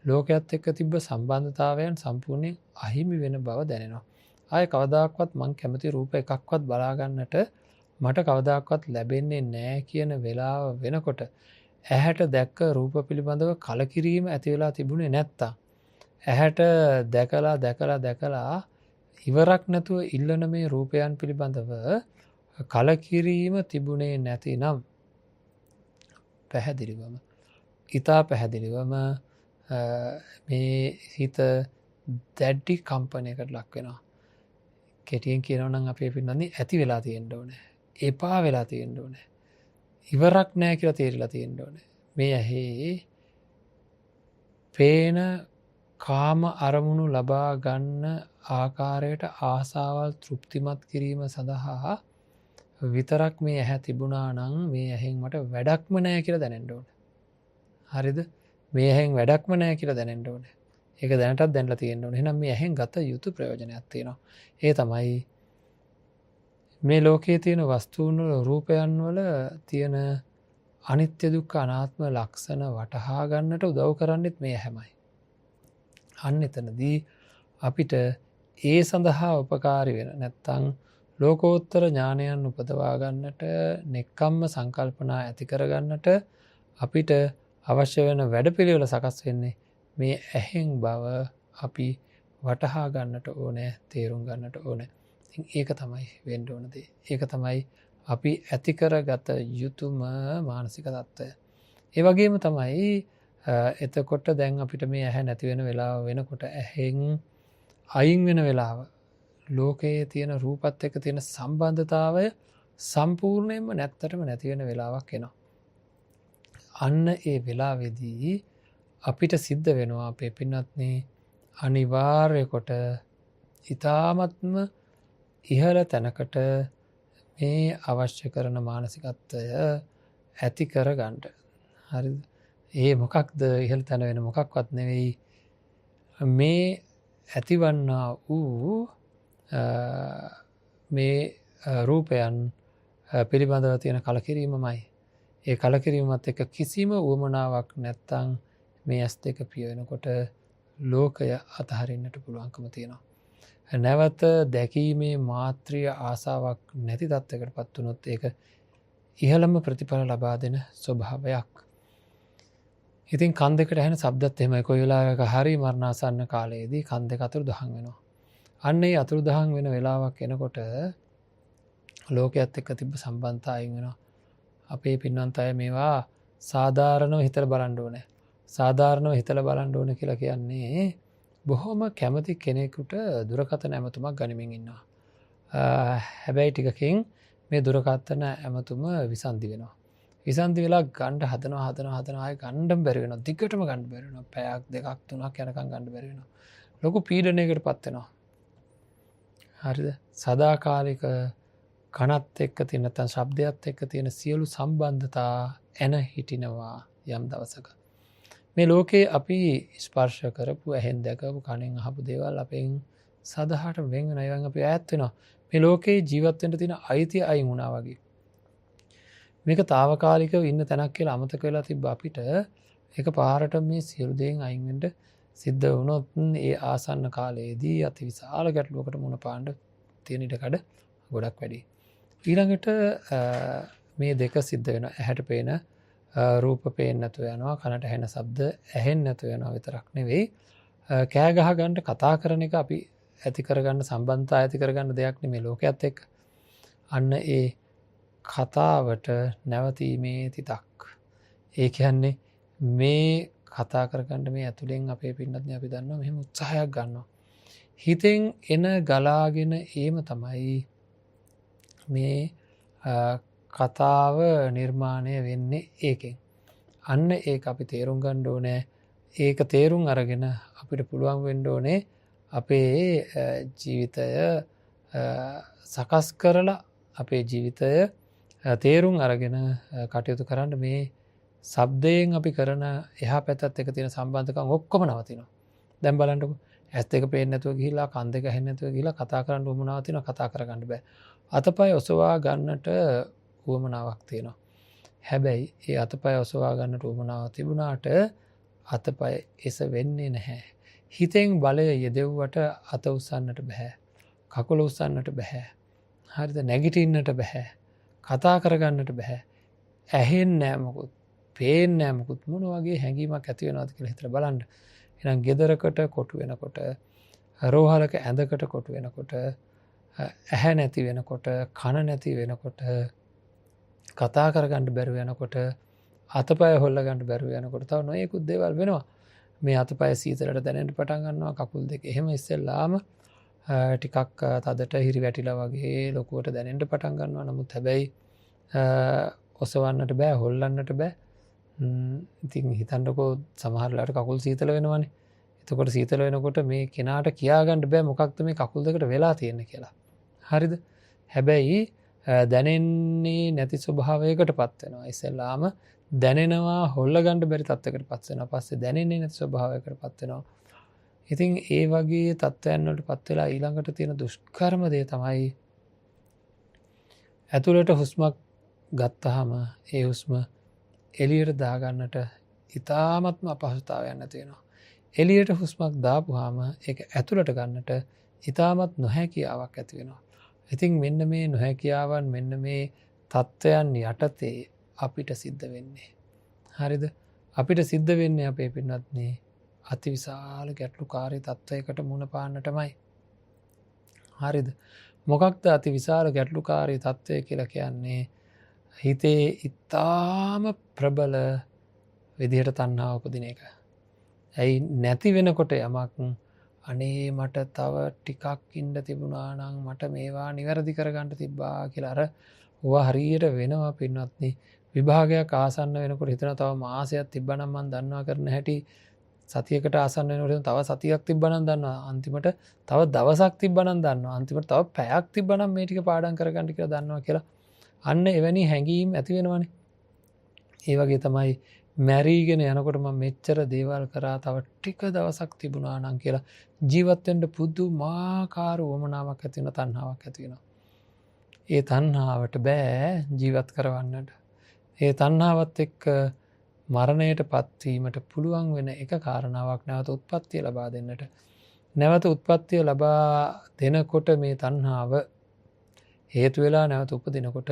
ලෝකයේත් එක්ක තිබ්බ සම්බන්ධතාවයන් සම්පූර්ණයෙන් අහිමි වෙන බව දැනෙනවා. ආයේ කවදාකවත් මං කැමති රූප එකක්වත් බලා ගන්නට මට කවදාකවත් ලැබෙන්නේ නැහැ කියන වෙලාව වෙනකොට ඇහැට දැක්ක රූප පිළිබඳව කලකිරීම ඇති වෙලා තිබුණේ නැත්තම් ඇහැට දැකලා ඉවරක් නැතුව ඉල්ලන මේ රූපයන් පිළිබඳව කලකිරීම තිබුණේ නැතිනම් පැහැදිලිවම ඊතා පැහැදිලිවම මේ හිත දැඩි කම්පනයකට ලක් වෙනවා. කෙටියෙන් කියනවා නම් අපේ පින්නන්නේ ඇති වෙලා තියෙන්න ඕනේ. එපා වෙලා තියෙන්න ඕනේ. ඉවරක් නැහැ කියලා තේරිලා තියෙන්න ඕනේ. මේ ඇහි පේන කාම අරමුණු ලබා ගන්න ආකාරයට ආසාවල් තෘප්තිමත් කිරීම සඳහා විතරක් මේ ඇහැ තිබුණා නම් මේ ඇහෙන් මට වැඩක්ම නැහැ කියලා දැනෙන්න ඕනේ. හරිද? මේ ඇහෙන් වැඩක්ම නැහැ කියලා දැනෙන්න ඕනේ. ඒක දැනටත් දැනලා තියෙන්න ඕනේ. එහෙනම් මේ ඇහෙන් ගත යුතු ප්‍රයෝජනයක් තියෙනවා. ඒ තමයි මේ ලෝකයේ තියෙන වස්තුන් වල රූපයන් වල තියෙන අනිත්‍ය දුක්ඛ අනාත්ම ලක්ෂණ වටහා ගන්නට උදව් කරන්නේත් මේ ඇහැමයි. අන්න එතනදී අපිට ඒ සඳහා උපකාරී වෙන නැත්තම් ලෝකෝත්තර ඥානයන් උපදවා ගන්නට නෙක්ඛම්ම සංකල්පනා ඇති කර ගන්නට අපිට අවශ්‍ය වෙන වැඩපිළිවෙල සකස් වෙන්නේ මේ ඇහෙන් බව අපි වටහා ගන්නට ඕනේ, තේරුම් ගන්නට ඕනේ. ඉතින් ඒක තමයි වෙන්න ඕන දේ. ඒක තමයි අපි ඇති කරගත යුතුම මානසික தত্ত্বය. ඒ වගේම තමයි එතකොට දැන් අපිට මේ ඇහැ නැති වෙන වෙලාව වෙනකොට ඇහෙන් අයින් වෙන වෙලාව ලෝකයේ තියෙන රූපත් එක්ක තියෙන සම්බන්ධතාවය සම්පූර්ණයෙන්ම නැත්තටම නැති වෙන වෙලාවක් එනවා. අන්න ඒ වෙලාවේදී අපිට සිද්ධ වෙනවා අපේ පින්වත්නි අනිවාර්ය කොට ඊ타ත්ම ඉහළ තැනකට මේ අවශ්‍ය කරන මානසිකත්වය ඇති කරගන්න. හරිද? ඒ මොකක්ද ඉහළ තැන වෙන මොකක්වත් නෙවෙයි මේ ඇතිවන්නා වූ මේ රූපයන් පිළිබඳව තියෙන කලකිරීමමයි. ඒ කලකිරීමත් එක්ක කිසිම උවමනාවක් නැත්තම් මේ ඇස් දෙක පිය වෙනකොට ලෝකය අතහරින්නට පුළුවන්කම තියෙනවා. නැවත දැකීමේ මාත්‍රිය ආසාවක් නැති තත්ත්වයකට පත් වුණොත් ඒක ඉහළම ප්‍රතිඵල ලබා දෙන ස්වභාවයක්. ඉතින් කන් දෙකට ඇහෙන ශබ්දත් එහෙමයි. කොයි වෙලාවක හරි මරණාසන්න කාලයේදී කන් දෙක අතුරුදහන් වෙනවා. අන්න ඒ අතුරුදහන් වෙන වෙලාවක් එනකොට ලෝකයේත් එක්ක තිබ්බ සම්බන්ධතාවය අයින් වෙනවා. අපේ පින්වන්ත අය මේවා සාධාරණව හිතලා බලන්න ඕනේ. සාධාරණව හිතලා බලන්න ඕනේ කියලා කියන්නේ බොහොම කැමති කෙනෙකුට දුරකථන ඇමතුමක් ගනිමින් ඉන්නවා. හැබැයි ටිකකින් මේ දුරකථන ඇමතුම විසන්ධි වෙනවා. විසන්ධි වෙලා ගන්න හදනවා ආයෙ ගන්න බැරි වෙනවා. දිගටම ගන්න බැරි වෙනවා. පැයක් දෙකක් තුනක් යනකම් ගන්න බැරි වෙනවා. ලොකු පීඩනයකටපත් වෙනවා. හරිද? සදාකාලික කනත් එක්ක තියෙන නැත්නම් ශබ්දයත් එක්ක තියෙන සියලු සම්බන්ධතා එන හිටිනවා යම් දවසක. මේ ලෝකේ අපි ස්පර්ශ කරපු ඇහෙන් දැකපු කනෙන් අහපු දේවල් අපෙන් සදහට වෙන් වෙන අයවන් අපි ඈත් වෙනවා. මේ ලෝකේ ජීවත් වෙන්න තියෙන අයිතිය අයින් වුණා වගේ. මේක తాවකාලිකව ඉන්න තැනක් කියලා අමතක වෙලා තිබ්බ අපිට ඒක පාරට මේ සියලු දේන් අයින් වෙන්න සිද්ධ වුණොත් ඒ ආසන්න කාලයේදී අතිවිශාල ගැටලුවකට මුහුණ පාන්න තියෙන ඉඩකඩ ගොඩක් වැඩි. ඊළඟට මේ දෙක සිද්ධ වෙනවා. ඇහැට පේන රූප පේන්නේ නැතුව යනවා, කනට ඇහෙන ශබ්ද ඇහෙන්නේ නැතුව යනවා විතරක් නෙවෙයි කෑ ගහ ගන්න කතා කරන එක අපි ඇති කරගන්න සම්බන්ධතාවය ඇති කරගන්න දෙයක් නෙමෙයි ලෝකයේත් එක්ක. අන්න ඒ කතාවට නැවතීමේ තිතක්. ඒ කියන්නේ මේ කතා කරගන්න මේ ඇතුලෙන් අපේ පින්නත් අපි දන්නවා මෙහෙම උත්සාහයක් ගන්නවා. හිතෙන් එන ගලාගෙන ඒම තමයි මේ කතාව නිර්මාණය වෙන්නේ ඒකෙන්. අන්න ඒක අපි තේරුම් ගන්න ඕනේ. ඒක තේරුම් අරගෙන අපිට පුළුවන් වෙන්න ඕනේ අපේ ජීවිතය සකස් කරලා අපේ ජීවිතය තේරුම් අරගෙන කටයුතු කරන්න මේ ශබ්දයෙන් අපි කරන එහා පැත්තත් එක තියෙන සම්බන්ධකම් ඔක්කොම නවතිනවා. දැන් බලන්නකෝ ඇස් දෙක පේන්නේ නැතුව ගිහිල්ලා කන් දෙක ඇහෙන්නේ නැතුව ගිහිල්ලා කතා කරන්න උවමනාවක් තියෙනවා කතා කරගන්න බෑ. අතපය ඔසවා ගන්නට උවමනාවක් තියෙනවා. හැබැයි ඒ අතපය ඔසවා ගන්නට උවමනාවක් තිබුණාට අතපය එස වෙන්නේ නැහැ. හිතෙන් බලය යෙදෙව්වට අත උස්සන්නට බෑ. කකුල උස්සන්නට බෑ. හරිද? නැගිටින්නට බෑ. කතා කරගන්නට බෑ. ඇහෙන්නේ නැහැ මොකුත්. පේන්නේ නැහැ මොකුත්. මොන වගේ හැඟීමක් ඇති වෙනවද කියලා හිතලා බලන්න. එහෙනම් ගෙදරකට කොටු වෙනකොට, රෝහලක ඇඳකට කොටු වෙනකොට, ඇහැ නැති වෙනකොට, කන නැති වෙනකොට, කතා කරගන්න බැරුව යනකොට, අතපය හොල්ල ගන්න බැරුව යනකොට තව නොයෙකුත් දේවල් වෙනවා. මේ අතපය සීතලට දැනෙන්න පටන් ගන්නවා. කකුල් දෙක එහෙම ඉස්සෙල්ලාම ටිකක් තදට හිරි වැටිලා වගේ ලොකුවට දැනෙන්න පටන් ගන්නවා. නමුත් හැබැයි ඔසවන්නට බෑ, හොල්ලන්නට බෑ. ඉතින් හිතන්නකෝ සමහර වෙලාවට කකුල් සීතල වෙනවනේ. එතකොට සීතල වෙනකොට මේ කෙනාට කියාගන්න බෑ මොකක්ද මේ කකුල් දෙකට වෙලා තියෙන්නේ කියලා. හරිද? හැබැයි දැනෙන්නේ නැති ස්වභාවයකටපත් වෙනවා. ඉස්සෙල්ලාම දැනෙනවා හොල්ල ගන්න බැරි තත්ත්වයකට පත් වෙනවා. පස්සේ දැනෙන්නේ නැති ස්වභාවයකට පත් වෙනවා. ඉතින් ඒ වගේ තත්ත්වයන් වලට පත් වෙලා ඊළඟට තියෙන දුෂ්කරම දේ තමයි ඇතුළට හුස්මක් ගත්තාම ඒ හුස්ම එළියට දාගන්නට ඉතාමත්ම අපහසුතාවයක් නැති වෙනවා. එළියට හුස්මක් දාපුවාම ඒක ඇතුළට ගන්නට ඉතාමත් නොහැකියාවක් ඇති වෙනවා. ඉතින් මෙන්න මේ නොහැකියාවන් මෙන්න මේ තත්ත්වයන් යටතේ අපිට සිද්ධ වෙන්නේ. හරිද? අපිට සිද්ධ වෙන්නේ අපේ පින්වත්නි අතිවිශාල ගැටලුකාරී තත්ත්වයකට මුහුණ පාන්නටමයි. හරිද? මොකක්ද අතිවිශාල ගැටලුකාරී තත්ත්වය කියලා කියන්නේ? හිතේ ඊටාම ප්‍රබල විදිහට තණ්හාව උපදින එක. ඇයි නැති වෙනකොට යමක් අනේ මට තව ටිකක් ඉන්න තිබුණා නම් මට මේවා නිවැරදි කරගන්න තිබ්බා කියලා අර ඕවා හරියට වෙනවා පින්වත්නි. විභාගයක් ආසන්න වෙනකොට හිතන තව මාසයක් තිබ්බනම් මම දන්නවා කරන හැටි සතියකට ආසන්න වෙනකොට තව සතියක් තිබ්බනම් දන්නවා අන්තිමට තව දවසක් තිබ්බනම් දන්නවා අන්තිමට තව පැයක් තිබ්බනම් මේ ටික පාඩම් කරගන්න කියලා දන්නවා කියලා අන්න එවැනි හැඟීම් ඇති වෙනවනේ. ඒ වගේ තමයි මැරීගෙන යනකොට මම මෙච්චර දේවල් කරා තව ටික දවසක් තිබුණා නම් කියලා ජීවත් වෙන්න පුදුමාකාර වමනාවක් ඇති වෙන තණ්හාවක් ඇති වෙනවා. ඒ තණ්හාවට බෑ ජීවත් කරවන්නට. ඒ තණ්හාවත් එක්ක මරණයට පත්වීමට පුළුවන් වෙන එක කාරණාවක් නැවත උත්පත්තිය ලබා දෙන්නට. නැවත උත්පත්තිය ලබා දෙනකොට මේ තණ්හාව හේතු වෙලා නැවත උපදිනකොට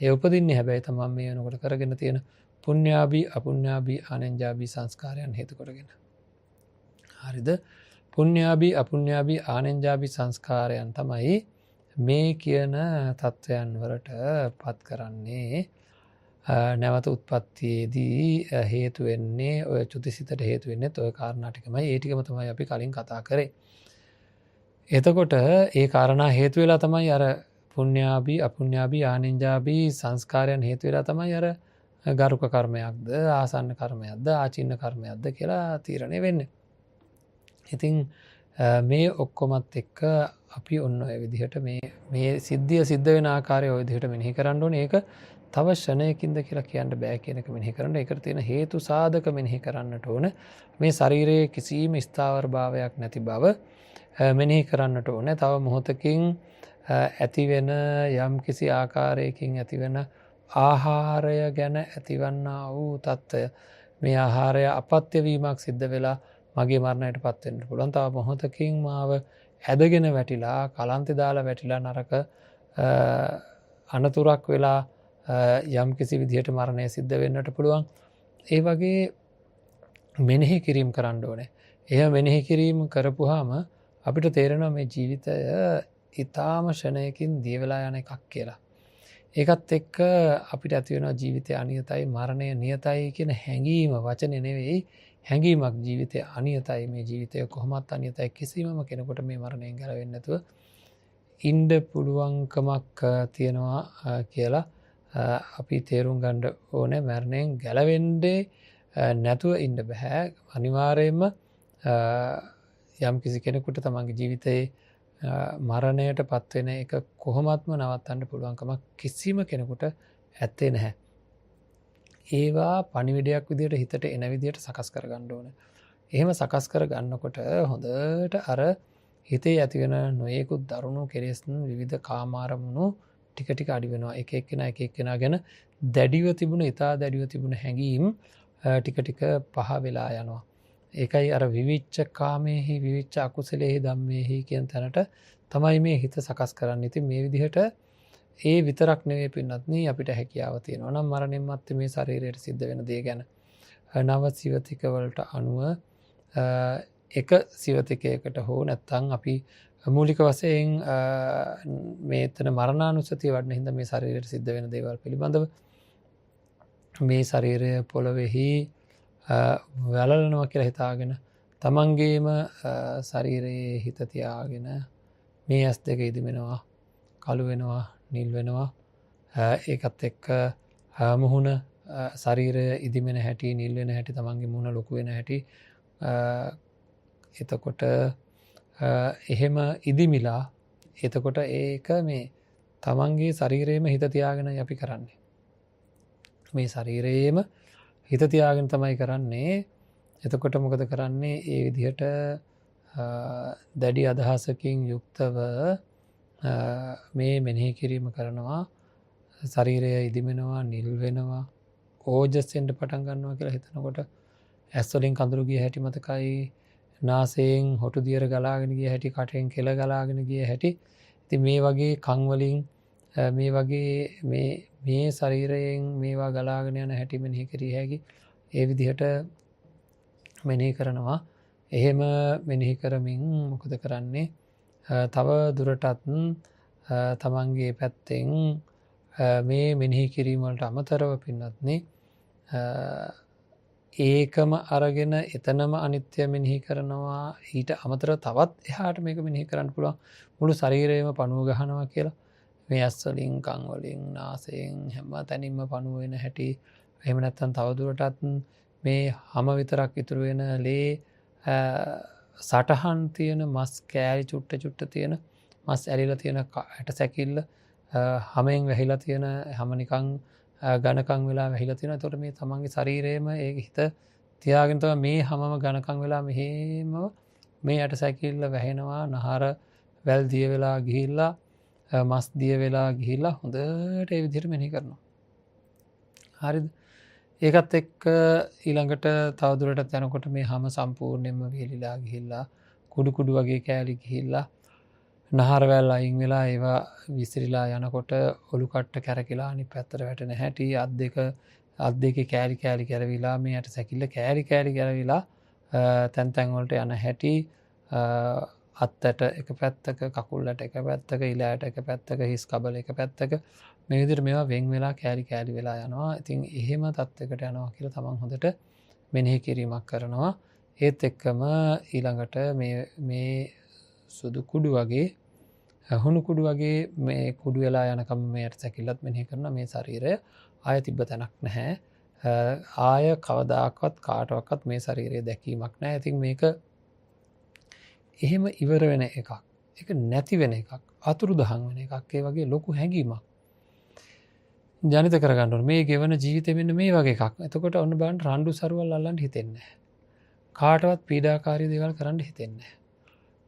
ඒ උපදින්නේ හැබැයි තමයි මේ වෙනකොට කරගෙන තියෙන පුණ්‍යාභී අපුණ්‍යාභී ආනෙන්ජාභී සංස්කාරයන් හේතු කොටගෙන. හරිද? පුණ්‍යාභී අපුණ්‍යාභී ආනෙන්ජාභී සංස්කාරයන් තමයි මේ කියන තත්ත්වයන් වලට පත් කරන්නේ. නැවත උත්පත්තියේදී හේතු වෙන්නේ ඔය චුතිසිතට හේතු වෙන්නේ ඔය කාරණා ටිකමයි. ඒ ටිකම තමයි අපි කලින් කතා කරේ. එතකොට ඒ කාරණා හේතු වෙලා තමයි අර පුණ්‍යාභී අපුණ්‍යාභී ආනෙන්ජාභී සංස්කාරයන් හේතු වෙලා තමයි අර ගරුක කර්මයක්ද ආසන්න කර්මයක්ද ආචින්න කර්මයක්ද කියලා තීරණය වෙන්නේ. ඉතින් මේ ඔක්කොමත් එක්ක අපි ඔන්න ඔය විදිහට මේ සිද්ධිය සිද්ධ වෙන ආකාරය ඔය විදිහට මෙනෙහි කරන්න ඕනේ. ඒක තව ෂණයකින්ද කියලා කියන්න බෑ කියන එක මෙනෙහි කරන්න. ඒකට තියෙන හේතු සාධක මෙනෙහි කරන්නට ඕන. මේ ශරීරයේ කිසිම ස්ථාවර භාවයක් නැති බව මෙනෙහි කරන්නට ඕන. තව මොහොතකින් ඇතිවෙන යම් කිසි ආකාරයකින් ඇතිවෙන ආහාරය ගැන ඇතිවන්නා වූ තත්ත්වය මේ ආහාරය අපත්‍ය වීමක් සිද්ධ වෙලා මගේ මරණයට පත් වෙන්න පුළුවන්. තව මොහොතකින් මාව ඇදගෙන වැටිලා කලන්තේ දාලා වැටිලා නරක අනතුරක් වෙලා යම් කිසි විදිහට මරණය සිද්ධ වෙන්නට පුළුවන්. ඒ වගේ මෙනෙහි කිරීම කරන්න ඕනේ. එහෙම මෙනෙහි කිරීම කරපුවාම අපිට තේරෙනවා මේ ජීවිතය ඊටාම ෂණයකින් දිය වෙලා යන එකක් කියලා. ඒකත් එක්ක අපිට ඇති වෙනවා ජීවිතය අනියතයි මරණය නියතයි කියන හැඟීම වචනේ නෙවෙයි හැඟීමක් ජීවිතය අනියතයි මේ ජීවිතය කොහොමත් අනියතයි කිසිමම කෙනෙකුට මේ මරණයෙන් ගැලවෙන්න නැතුව ඉන්න පුළුවන්කමක් තියනවා කියලා අපි තේරුම් ගන්න ඕනේ. මරණයෙන් ගැලවෙන්නේ නැතුව ඉන්න බෑ. අනිවාර්යයෙන්ම යම් කිසි කෙනෙකුට තමන්ගේ ජීවිතයේ මරණයට පත්වෙන එක කොහොමත්ම නවත්තන්න පුළුවන්කමක් කිසිම කෙනෙකුට ඇත්තේ නැහැ. ඒවා පණිවිඩයක් විදිහට හිතට එන විදිහට සකස් කරගන්න ඕන. එහෙම සකස් කර ගන්නකොට හොඳට අර හිතේ ඇතිවෙන නොයෙකුත් දරුණු කෙලෙස් විවිධ කාමාරමුණු ටික ටික අඩි වෙනවා. එක එක්කෙනා ගැන දැඩිව තිබුණ ඉතා දැඩිව තිබුණ හැඟීම් ටික ටික පහ වෙලා යනවා. ඒකයි අර විවිච්ච කාමේහි විවිච්ච අකුසලේහි ධම්මේහි කියන තැනට තමයි මේ හිත සකස් කරන්නේ. ඉතින් මේ විදිහට ඒ විතරක් නෙවෙයි පින්නත්නි අපිට හැකියාව තියෙනවා නම් මරණින් මත්තේ මේ ශරීරයට සිද්ධ වෙන දේ ගැන නව සිවතික වලට අනුව එක සිවතිකයකට හෝ නැත්නම් අපි මූලික වශයෙන් මේතන මරණානුස්සතිය වඩන හින්දා මේ ශරීරයට සිද්ධ වෙන දේවල් පිළිබඳව මේ ශරීරය පොළොවේහි වැළලනවා කියලා හිතාගෙන තමන්ගේම ශරීරයේ හිත තියාගෙන මේ ඇස් දෙක ඉදිමෙනවා කළු වෙනවා නිල් වෙනවා ඒකත් එක්ක මුහුණ ශරීරය ඉදිමෙන හැටි නිල් වෙන හැටි තමන්ගේ මුහුණ ලොකු වෙන හැටි එතකොට එහෙම ඉදිමිලා එතකොට ඒක මේ තමන්ගේ ශරීරයේම හිත තියාගෙන අපි කරන්නේ මේ ශරීරයේම හිත තියාගෙන තමයි කරන්නේ. එතකොට මොකද කරන්නේ? ඒ විදිහට දැඩි අදහසකින් යුක්තව මේ මෙනෙහි කිරීම කරනවා. ශරීරය ඉදිමෙනවා, නිල් වෙනවා, ඕජස්සෙන්ට පටන් ගන්නවා කියලා හිතනකොට ඇස් වලින් කඳුළු ගිය හැටි මතකයි, නාසයෙන් හොටු දියර ගලාගෙන ගිය හැටි, කටෙන් කෙල ගලාගෙන ගිය හැටි. ඉතින් මේ වගේ කන් වලින් මේ වගේ මේ ශරීරයෙන් මේවා ගලාගෙන යන හැටි මෙනෙහි කරිය හැකි. ඒ විදිහට මෙනෙහි කරනවා. එහෙම මෙනෙහි කරමින් මොකද කරන්නේ? තව දුරටත් තමන්ගේ පැත්තෙන් මේ මෙනෙහි කිරීම වලට අමතරව පින්වත්නි ඒකම අරගෙන එතනම අනිත්‍ය මෙනෙහි කරනවා. ඊට අමතරව තවත් එහාට මේක මෙනෙහි කරන්න පුළුවන්. මුළු ශරීරයම පණුව ගහනවා කියලා. මේ ඇස් වලින්, කන් වලින්, නාසයෙන් හැම තැනින්ම පණුව වෙන හැටි. එහෙම නැත්නම් තව දුරටත් මේ හැම විතරක් ඉතුරු වෙන ලේ සටහන් තියෙන මස් කෑලි චුට්ට තියෙන මස් ඇලිලා තියෙන ඇට සැකිල්ල හැමෙන් වැහිලා තියෙන හැම නිකන් ඝනකම් වෙලා වැහිලා තියෙනවා. එතකොට මේ තමන්ගේ ශරීරයේම ඒ හිත තියාගෙන තමයි මේ හැමම ඝනකම් වෙලා මෙහෙම මේ ඇට සැකිල්ල වැහෙනවා. නහර වැල් දිය වෙලා ගිහිල්ලා මස් දිය වෙලා ගිහිල්ලා හොඳට ඒ විදිහට මෙනෙහි කරනවා. හරිද? ඒකත් එක්ක ඊළඟට තවදුරටත් යනකොට මේ හැම සම්පූර්ණයෙන්ම විහිලිලා ගිහිල්ලා කුඩු වගේ කෑලි ගිහිල්ලා නහර වැල් අයින් වෙලා ඒවා විසිරීලා යනකොට ඔලු කට්ට කැරකිලා අනිත් පැත්තට වැටෙන හැටි, අත් දෙකේ කෑලි කැරවිලා මේ යට සැකිල්ල කෑලි කැරවිලා තැන් වලට යන හැටි, අත්තට එක පැත්තක, කකුල්ලට එක පැත්තක, ඉලෑට එක පැත්තක, හිස් කබල එක පැත්තක මේ විදිහට මේවා වෙන් වෙලා කෑලි වෙලා යනවා. ඉතින් එහෙම තත්යකට යනවා කියලා තමන් හොඳට මෙනෙහි කිරීමක් කරනවා. ඒත් එක්කම ඊළඟට මේ සුදු කුඩු වගේ හුණු කුඩු වගේ මේ කුඩු වෙලා යනකම් මේ යට සැකිල්ලත් මෙනෙහි කරනවා. මේ ශරීරය ආය තිබ්බ තැනක් නැහැ. ආය කවදාකවත් කාටවත් මේ ශරීරය දැකීමක් නැහැ. ඉතින් මේක එහෙම ඉවර වෙන එකක්. ඒක නැති වෙන එකක්. අතුරුදහන් වෙන එකක්. ඒ වගේ ලොකු හැඟීමක් ජනිත කරගන්න ඕනේ. මේ ගෙවන ජීවිතෙ මෙන්න මේ වගේ එකක්. එතකොට ඔන්න බලන්න රණ්ඩු සරුවල් අල්ලන්න හිතෙන්නේ නැහැ. කාටවත් පීඩාකාරී දේවල් කරන්න හිතෙන්නේ නැහැ.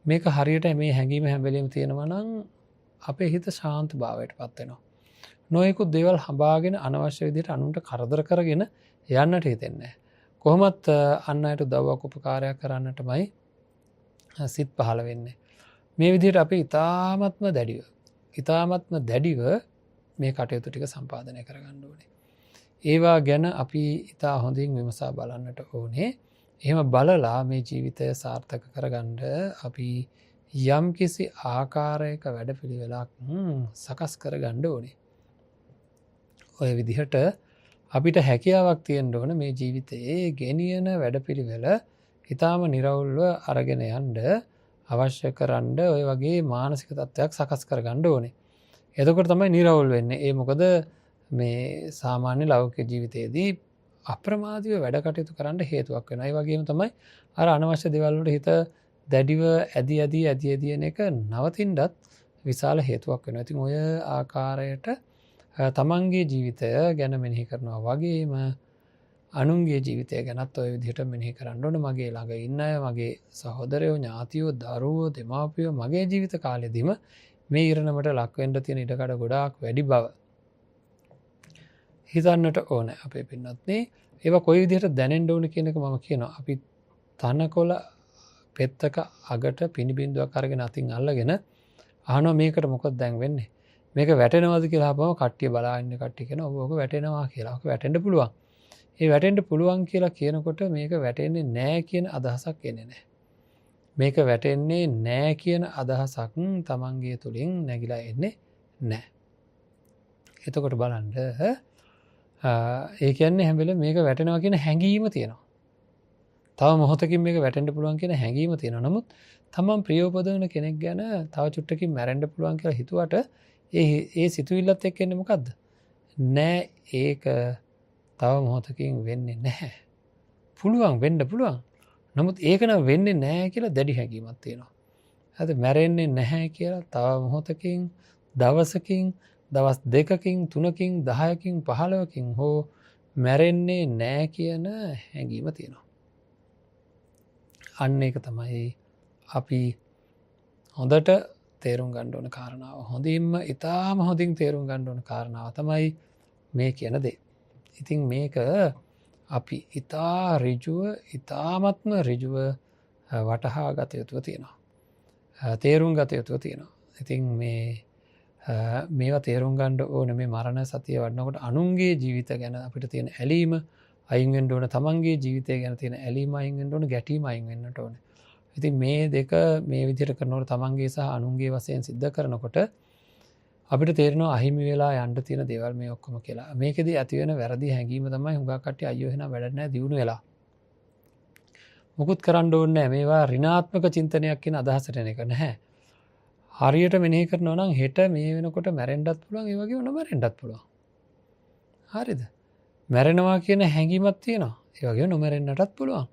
මේක හරියට මේ හැඟීම හැම වෙලෙම තියෙනවා නම් අපේ හිත ශාන්ත භාවයටපත් වෙනවා. නොයෙකුත් දේවල් හඹාගෙන අනවශ්‍ය විදිහට අනුන්ට කරදර කරගෙන යන්නට හිතෙන්නේ නැහැ. කොහොමත් අන් අයට උදව්වක් උපකාරයක් කරන්නටමයි සිත් පහළ වෙන්නේ. මේ විදිහට අපි ඊ타ත්ම දැඩිව මේ කටයුතු ටික සම්පාදනය කරගන්න ඕනේ. ඒවා ගැන අපි ඉතා හොඳින් විමසා බලන්නට ඕනේ. එහෙම බලලා මේ ජීවිතය සාර්ථක කරගන්න අපි යම් කිසි ආකාරයක වැඩපිළිවෙලක් සකස් කරගන්න ඕනේ. ඔය විදිහට අපිට හැකියාවක් තියෙන්න ඕන මේ ජීවිතයේ ගෙනියන වැඩපිළිවෙල ඊටාම නිර්වුල්ව අරගෙන යන්න අවශ්‍ය කරන්න ඔය වගේ මානසික තත්ත්වයක් සකස් කරගන්න ඕනේ. එතකොට තමයි නිර්වුල් වෙන්නේ. ඒ මොකද මේ සාමාන්‍ය ලෞකික ජීවිතයේදී අප්‍රමාදීව වැඩ කටයුතු කරන්න හේතුවක් වෙනවා. ඒ වගේම තමයි අර අනවශ්‍ය දේවල් වලට හිත දැඩිව ඇදී යන එක නවතින්නත් විශාල හේතුවක් වෙනවා. ඉතින් ඔය ආකාරයට තමන්ගේ ජීවිතය ගැන මෙනෙහි කරනවා වගේම අනුන්ගේ ජීවිතය ගැනත් ඔය විදිහට මෙනෙහි කරන්න ඕනේ. මගේ ළඟ ඉන්න අය, මගේ සහෝදරයෝ, ඥාතියෝ, දරුවෝ, දෙමාපියෝ මගේ ජීවිත කාලෙදිම මේ ඉරණමට ලක් වෙන්න තියෙන ඉඩකඩ ගොඩාක් වැඩි බව හිතන්නට ඕන. අපේ පින්වත්නි, ඒවා කොයි විදිහට දැනෙන්න ඕන කියන එක මම කියනවා. අපි තනකොළ පෙත්තක අගට පිනිබින්දුවක් අරගෙන අතින් අල්ලගෙන අහනවා මේකට මොකද දැන් වෙන්නේ? මේක වැටෙනවද කියලා අහපුවම කට්ටිය බලා ඉන්න කට්ටිය කියනවා ඔබ ඔක වැටෙනවා කියලා. ඔක වැටෙන්න පුළුවන්. ඒ වැටෙන්න පුළුවන් කියලා කියනකොට මේක වැටෙන්නේ නැහැ කියන අදහසක් එන්නේ නැහැ. මේක වැටෙන්නේ නැහැ කියන අදහසක් තමන්ගේ තුලින් නැగిලා එන්නේ නැහැ. එතකොට බලන්න ඒ කියන්නේ හැම වෙලේම මේක වැටෙනවා කියන හැඟීම තියෙනවා. තව මොහොතකින් මේක වැටෙන්න පුළුවන් කියන හැඟීම තියෙනවා. නමුත් තමන් ප්‍රියෝපදවන කෙනෙක් ගැන තව චුට්ටකින් මැරෙන්න පුළුවන් කියලා හිතුවට ඒ සිතුවිල්ලත් එක්ක එන්නේ මොකද්ද? නෑ ඒක තව මොහොතකින් වෙන්නේ නැහැ. පුළුවන් වෙන්න පුළුවන්. නමුත් ඒක නම් වෙන්නේ නැහැ කියලා දැඩි හැඟීමක් තියෙනවා. හරිද? මැරෙන්නේ නැහැ කියලා තව මොහොතකින්, දවසකින්, දවස් 2කින්, 3කින්, 10කින්, 15කින් හෝ මැරෙන්නේ නෑ කියන හැඟීම තියෙනවා. අන්න එක තමයි අපි හොඳට තේරුම් ගන්න ඕන කාරණාව. හොඳින්ම ඉතාම හොඳින් තේරුම් ගන්න ඕන කාරණාව තමයි මේ කියන දේ. ඉතින් මේක අපි ඉතා ඍජුව ඉතාමත්ම ඍජුව වටහා ගත යුතුව තියෙනවා. තේරුම් ගත යුතුව තියෙනවා. ඉතින් මේවා තේරුම් ගන්න ඕන මේ මරණ සතිය වඩනකොට අනුන්ගේ ජීවිත ගැන අපිට තියෙන ඇලීම අයින් වෙන්න ඕන, තමන්ගේ ජීවිතය ගැන තියෙන ඇලීම අයින් වෙන්න ඕන, ගැටීම අයින් වෙන්නට ඕන. ඉතින් මේ දෙක මේ විදිහට කරනකොට තමන්ගේ සහ අනුන්ගේ වශයෙන් සිද්ධ කරනකොට අපිට තේරෙනවා අහිමි වෙලා යන්න තියෙන දේවල් මේ ඔක්කොම කියලා. මේකෙදී ඇති වෙන වැරදි හැඟීම තමයි හුඟක් කට්ටිය අයියෝ එහෙනම් වැඩක් නැහැ දියුණු වෙලා. මුකුත් කරන්න ඕනේ නැහැ. මේවා ඍණාත්මක චින්තනයක් කියන අදහසට එන එක නැහැ. හරියට මෙනෙහි කරනවා නම් හෙට මේ වෙනකොට මැරෙන්නත් පුළුවන්, ඒ වගේම නොමැරෙන්නත් පුළුවන්. හරිද? මැරෙනවා කියන හැඟීමක් තියෙනවා. ඒ වගේම නොමැරෙන්නටත් පුළුවන්.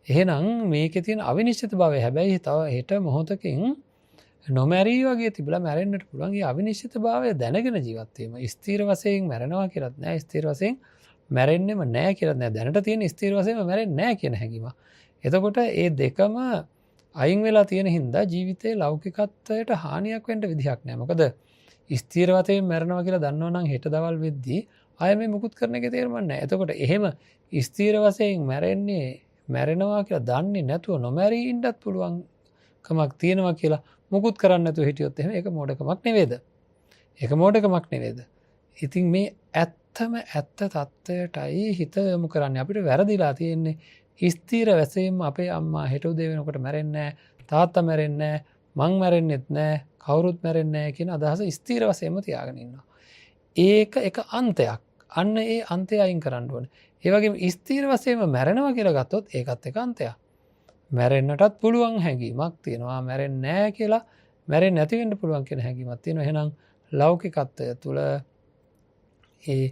එහෙනම් මේකේ තියෙන අවිනිශ්චිතභාවය හැබැයි තව හෙට මොහොතකින් නොමැරී වගේ තිබිලා මැරෙන්නට පුළුවන්. ඒ අවිනිශ්චිතභාවය දැනගෙන ජීවත් වීම. ස්ථීර වශයෙන් මැරෙනවා කියලාත් නෑ, ස්ථීර වශයෙන් මැරෙන්නෙම නෑ කියලාත් නෑ. දැනට තියෙන ස්ථීර වශයෙන්ම මැරෙන්නේ නෑ කියන හැඟීම. එතකොට ඒ දෙකම අයින් වෙලා තියෙන හින්දා ජීවිතේ ලෞකිකත්වයට හානියක් වෙන්න විදිහක් නෑ. මොකද ස්ථීර වශයෙන් මැරෙනවා කියලා දන්නවනම් හෙට දවල් වෙද්දී ආයෙ මේ මුකුත් කරන එකේ තේරුමක් නෑ. එතකොට එහෙම ස්ථීර වශයෙන් මැරෙනවා කියලා දන්නේ නැතුව නොමැරී ඉන්නත් පුළුවන් කමක් තියෙනවා කියලා මුකුත් කරන්න නැතුව හිටියොත් එහෙම ඒක මෝඩකමක් නෙවෙයිද? ඒක මෝඩකමක් නෙවෙයිද? ඉතින් මේ ඇත්තම ඇත්ත தත්වයටයි හිත යොමු කරන්නේ. අපිට වැරදිලා තියෙන්නේ ස්ථීර වශයෙන්ම අපේ අම්මා හෙට උදේ වෙනකොට මැරෙන්නේ නැහැ, තාත්තා මැරෙන්නේ නැහැ, මං මැරෙන්නෙත් නැහැ, කවුරුත් මැරෙන්නේ නැහැ කියන අදහස ස්ථීර වශයෙන්ම තියාගෙන ඉන්නවා. ඒක එක අන්තයක්. අන්න ඒ අන්තය අයින් කරන්න ඕනේ. ඒ වගේම ස්ථීර වශයෙන්ම මැරෙනවා කියලා ගත්තොත් ඒකත් එක අන්තයක්. මැරෙන්නටත් පුළුවන් හැඟීමක් තියෙනවා. මැරෙන්නේ නැහැ කියලා මැරෙන්නේ නැති වෙන්න පුළුවන් කියන හැඟීමක් තියෙනවා. එහෙනම් ලෞකිකත්වය තුළ ඒ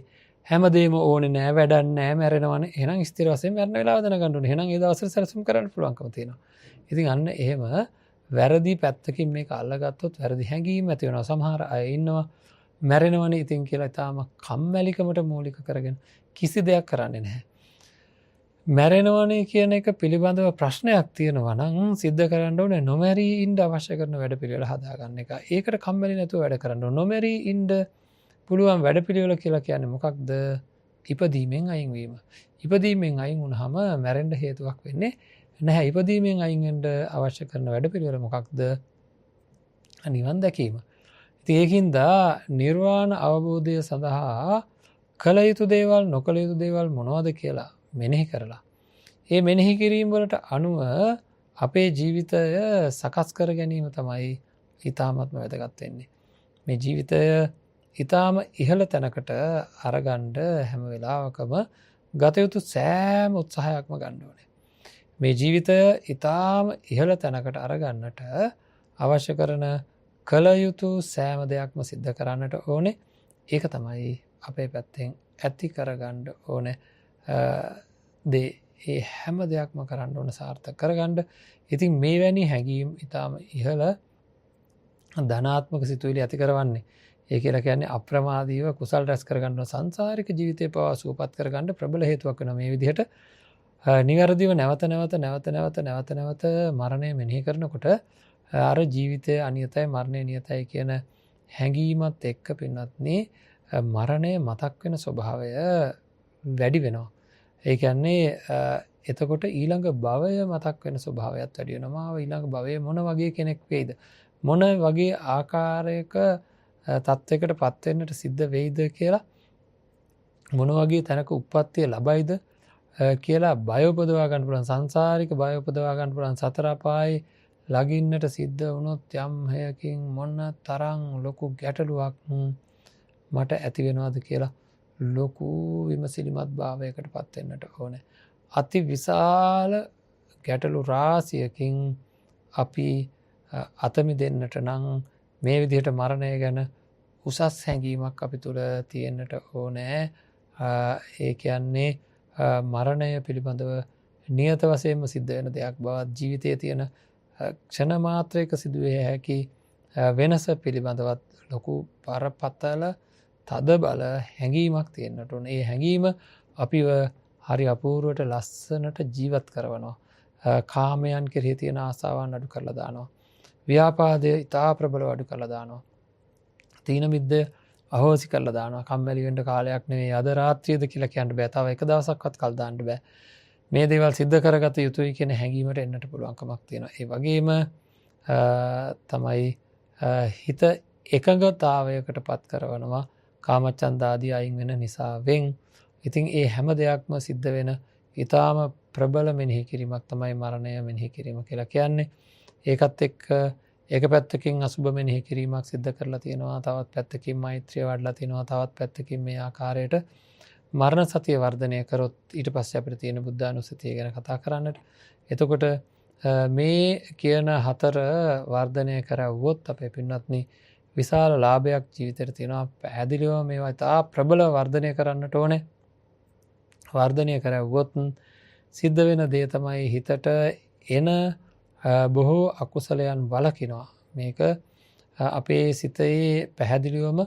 හැමදේම ඕනේ නැහැ, වැඩක් නැහැ, මැරෙනවනේ. එහෙනම් ස්ථිර වශයෙන් මැරෙන වෙලාව දැනගන්න ඕනේ. එහෙනම් ඒ දවස්වල සැලසුම් කරන්න පුළුවන්කම තියෙනවා. ඉතින් අන්න එහෙම වැරදි පැත්තකින් මේක අල්ලගත්තොත් වැරදි හැඟීම් ඇති වෙනවා. සමහර අය ඉන්නවා මැරෙනවනේ ඉතින් කියලා තාම කම්මැලිකමට මූලික කරගෙන කිසි දෙයක් කරන්නේ නැහැ. මැරෙනවනේ කියන එක පිළිබඳව ප්‍රශ්නයක් තියෙනවා නම් සිද්ධ කරන්න ඕනේ නොමැරී ඉන්න අවශ්‍ය කරන වැඩපිළිවෙල හදාගන්න එක. ඒකට කම්මැලි නැතුව වැඩ කරන්න ඕනේ. නොමැරී ඉන්න පුළුවන් වැඩපිළිවෙල කියලා කියන්නේ මොකක්ද? ඉපදීමෙන් අයින් වීම. ඉපදීමෙන් අයින් වුණාම මැරෙන්න හේතුවක් වෙන්නේ නැහැ. ඉපදීමෙන් අයින් වෙන්න අවශ්‍ය කරන වැඩපිළිවෙල මොකක්ද? නිවන් දැකීම. ඉතින් ඒකින්ද නිර්වාණ අවබෝධය සඳහා කළ යුතු දේවල් නොකළ යුතු දේවල් මොනවද කියලා මෙනෙහි කරලා ඒ මෙනෙහි කිරීම වලට අනුව අපේ ජීවිතය සකස් කර ගැනීම තමයි ඊ타ත්ම වැදගත් වෙන්නේ. මේ ජීවිතය ඊ타ම ඉහළ තැනකට අරගන්න හැම වෙලාවකම ගත යුතු සෑම උත්සාහයක්ම ගන්න ඕනේ. මේ ජීවිතය ඊ타ම ඉහළ තැනකට අරගන්නට අවශ්‍ය කරන කළ යුතු සෑම දෙයක්ම සිද්ධ කරන්නට ඕනේ. ඒක තමයි අපේ පැත්තෙන් ඇති කරගන්න ඕනේ. ඒ හැම දෙයක්ම කරන්න ඕන සාර්ථක කරගන්න. ඉතින් මේ වැනි හැඟීම් ඊටාම ඉහළ ධනාත්මක සිතුවිලි ඇති කරවන්නේ. ඒ කියලා කියන්නේ අප්‍රමාදීව කුසල් රැස් කරගන්න සංසාරික ජීවිතේ පවා සුවපත් කරගන්න ප්‍රබල හේතුවක් වෙනවා. මේ විදිහට නිවැරදිව නැවත නැවත මරණය මෙනෙහි කරනකොට අර ජීවිතය අනියතයි මරණය නියතයි කියන හැඟීමත් එක්ක පින්වත්නි මරණය මතක් වෙන ස්වභාවය වැඩි වෙනවා. ඒ කියන්නේ එතකොට ඊළඟ භවය මතක් වෙන ස්වභාවයත් වැඩි වෙනවා. ඊළඟ භවයේ මොන වගේ කෙනෙක් වෙයිද? මොන වගේ ආකාරයක තත්වයකට පත් වෙන්නට සිද්ධ වෙයිද කියලා මොන වගේ තැනක උප්පත්තිය ලබයිද කියලා බය උපදවා ගන්න පුළුවන්. සංසාරික බය උපදවා ගන්න පුළුවන්. සතර අපායේ ලගින්නට සිද්ධ වුණොත් යම් හේයකින් මොන තරම් ලොකු ගැටලුවක් මට ඇති වෙනවද කියලා ලොකු විමසිලිමත් භාවයකට පත් වෙන්නට ඕනේ. අති විශාල ගැටලු රාශියකින් අපි අතමිදෙන්නට නම් මේ විදිහට මරණය ගැන උසස් හැඟීමක් අපි තුළ තියෙන්නට ඕනේ. ඒ කියන්නේ මරණය පිළිබඳව නියත වශයෙන්ම සිද්ධ වෙන දෙයක් බවත් ජීවිතයේ තියෙන ක්ෂණ මාත්‍රයක සිදුවේ හැකි වෙනස පිළිබඳවත් ලොකු බරපතල තද බල හැඟීමක් තියෙන්නට ඕනේ. ඒ හැඟීම අපිව හරි අපූර්වට ලස්සනට ජීවත් කරවනවා. කාමයන් කෙරෙහි තියෙන ආසාවන් අඩු කරලා දානවා. ව්‍යාපාදය ඉතා ප්‍රබලව අඩු කරලා දානවා. තීන මිද්දය අහෝසි කරලා දානවා. කම්මැලි වෙන්න කාලයක් නෙවෙයි අද රාත්‍රියද කියලා කියන්න බෑ. තව එක දවසක්වත් කල් දාන්න බෑ. මේ දේවල් සිද්ධ කරගත යුතුයි කියන හැඟීමට එන්නට පුළුවන්කමක් තියෙනවා. ඒ වගේම තමයි හිත එකඟතාවයකට පත් කරවනවා කාමච්ඡන්දාදී අයින් වෙන නිසාවෙන්. ඉතින් ඒ හැම දෙයක්ම සිද්ධ වෙන ඊටාම ප්‍රබල මෙනෙහි කිරීමක් තමයි මරණය මෙනෙහි කිරීම කියලා කියන්නේ. ඒකත් එක්ක ඒක පැත්තකින් අසුබ මෙනෙහි කිරීමක් සිද්ධ කරලා තියෙනවා. තවත් පැත්තකින් මෛත්‍රිය වඩලා තියෙනවා. තවත් පැත්තකින් මේ ආකාරයට මරණ සතිය වර්ධනය කරොත් ඊට පස්සේ අපිට තියෙන බුද්ධානුස්සතිය ගැන කතා කරන්නට. එතකොට මේ කියන හතර වර්ධනය කරවුවොත් අපේ පින්වත්නි විශාල ලාභයක් ජීවිතේට තියෙනවා. පැහැදිලිව මේවා ඉතා ප්‍රබල වර්ධනය කරන්නට ඕනේ. වර්ධනය කරවුවොත් සිද්ධ වෙන දේ තමයි හිතට එන බොහෝ අකුසලයන් වළකිනවා. මේක අපේ සිතේ පැහැදිලිවම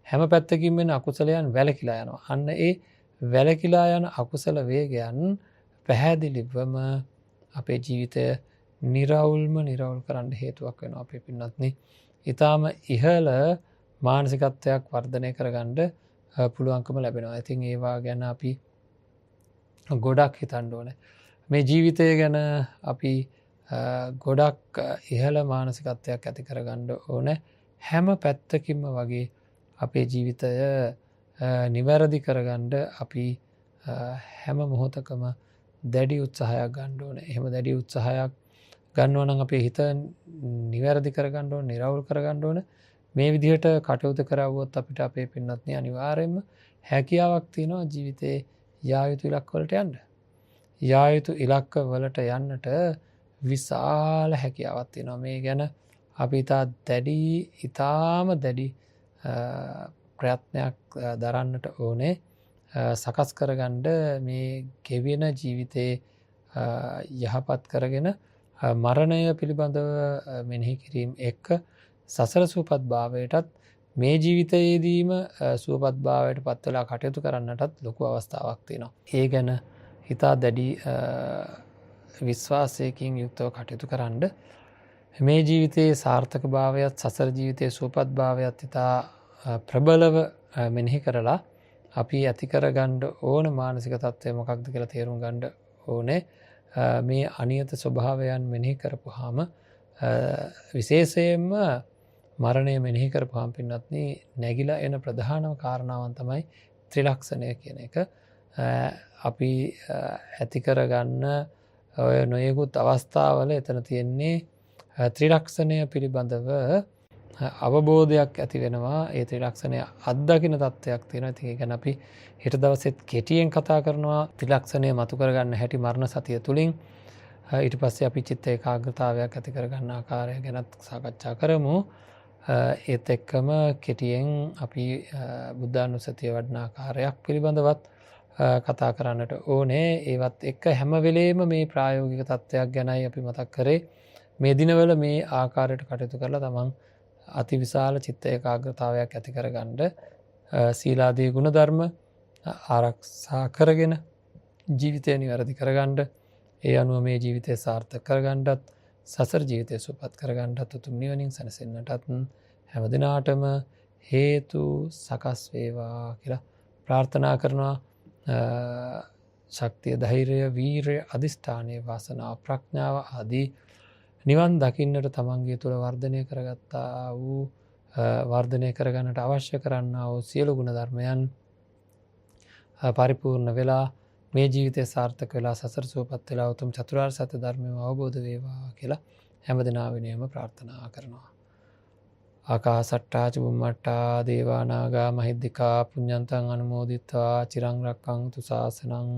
හැම පැත්තකින් වෙන අකුසලයන් වැළකීලා යනවා. අන්න ඒ වැළකීලා යන අකුසල වේගයන් පැහැදිලිවම අපේ ජීවිතය නිරවුල් කරන්න හේතුවක් වෙනවා අපේ පින්වත්නි. ඊටාම ඉහළ මානසිකත්වයක් වර්ධනය කරගන්න පුළුවන්කම ලැබෙනවා. ඉතින් ඒවා ගැන අපි ගොඩක් හිතන්න ඕනේ. මේ ජීවිතය ගැන අපි ගොඩක් ඉහළ මානසිකත්වයක් ඇති කරගන්න ඕනේ. හැම පැත්තකින්ම වගේ අපේ ජීවිතය නිවැරදි කරගන්න අපි හැම මොහොතකම දැඩි උත්සාහයක් ගන්න ඕනේ. එහෙම දැඩි උත්සාහයක් ගන්නවා නම් අපේ හිත නිවැරදි කරගන්න ඕනේ, නිරවුල් කරගන්න ඕනේ. මේ විදිහට කටයුතු කරවුවොත් අපිට අපේ පින්වත්නි අනිවාර්යයෙන්ම හැකියාවක් තියෙනවා ජීවිතේ යා යුතු ඉලක්ක වලට යන්න. යා යුතු ඉලක්ක වලට යන්නට විශාල හැකියාවක් තියෙනවා. මේ ගැන අපි ඉතාම දැඩි ප්‍රයත්නයක් දරන්නට ඕනේ. සකස් කරගන්න මේ ගෙවෙන ජීවිතේ යහපත් කරගෙන මරණය පිළිබඳව මෙනෙහි කිරීම එක්ක සසර සූපත් භාවයටත් මේ ජීවිතයේදීම සුවපත් භාවයට පත් වෙලා කටයුතු කරන්නටත් ලොකු අවස්ථාවක් තියෙනවා. ඒ ගැන හිතා දැඩි විශ්වාසයකින් යුක්තව කටයුතු කරන්න මේ ජීවිතයේ සාර්ථක භාවයත් සසර ජීවිතයේ සුවපත් භාවයත් ඉතා ප්‍රබලව මෙනෙහි කරලා අපි ඇති කරගන්න ඕන මානසික තත්ත්වය මොකක්ද කියලා තේරුම් ගන්න ඕනේ. මේ අනියත ස්වභාවයන් මෙනෙහි කරපුවාම විශේෂයෙන්ම මරණය මෙනෙහි කරපුවාම පින්වත්නි නැగిලා එන ප්‍රධානම කාරණාවන් තමයි ත්‍රිලක්ෂණය කියන එක. අපි ඇති කරගන්න ඔය නොයෙකුත් අවස්ථාවල එතන තියෙන්නේ ත්‍රිලක්ෂණය පිළිබඳව අවබෝධයක් ඇති වෙනවා. ඒ ත්‍රිලක්ෂණය අත්දකින තත්ත්වයක් තියෙනවා. ඉතින් ඒ ගැන අපි හෙට දවසෙත් කෙටියෙන් කතා කරනවා. ත්‍රිලක්ෂණය මතු කරගන්න හැටි මරණ සතිය තුලින්. ඊට පස්සේ අපි චිත්ත ඒකාග්‍රතාවයක් ඇති කරගන්න ආකාරය ගැනත් සාකච්ඡා කරමු. ඒත් එක්කම කෙටියෙන් අපි බුද්ධානුස්සතිය වඩන ආකාරයක් පිළිබඳවත් කතා කරන්නට ඕනේ. ඒවත් එක්ක හැම වෙලේම මේ ප්‍රායෝගික තත්ත්වයක් ගැනයි අපි මතක් කරේ. මේ දිනවල මේ ආකාරයට කටයුතු කරලා තමන් අතිවිශාල චිත්ත ඒකාග්‍රතාවයක් ඇති කරගන්න සීලාදී ගුණධර්ම ආරක්ෂා කරගෙන ජීවිතය නිවැරදි කරගන්න, ඒ අනුව මේ ජීවිතය සාර්ථක කරගන්නත් සසර ජීවිතය සුවපත් කරගන්නත් උතුම් නිවනින් සැනසෙන්නටත් හැම දිනාටම හේතු සකස් වේවා කියලා ප්‍රාර්ථනා කරනවා. ශක්තිය, ධෛර්යය, වීරය, අධිෂ්ඨානය, වාසනාව, ප්‍රඥාව ආදී නිවන් දකින්නට තමන්ගේ තුළ වර්ධනය කරගත්තා වූ වර්ධනය කරගන්නට අවශ්‍ය කරන්නා වූ සියලු ගුණ ධර්මයන් පරිපූර්ණ වෙලා මේ ජීවිතය සාර්ථක වෙලා සසර සුවපත් වෙලා උතුම් චතුරාර්ය සත්‍ය ධර්මයම අවබෝධ වේවා කියලා හැමදෙනා වෙනුවෙන්ම ප්‍රාර්ථනා කරනවා. ආකාසට්ටා චුම්මට්ටා දේවා නාග මහිද්దికා පුඤ්ඤන්තං අනුමෝදිත්වා චිරං රක්ඛන්තු ශාසනං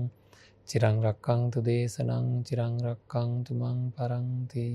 චිරං රක්ඛන්තු දේශනං චිරං රක්ඛන්තු මං පරන්ති.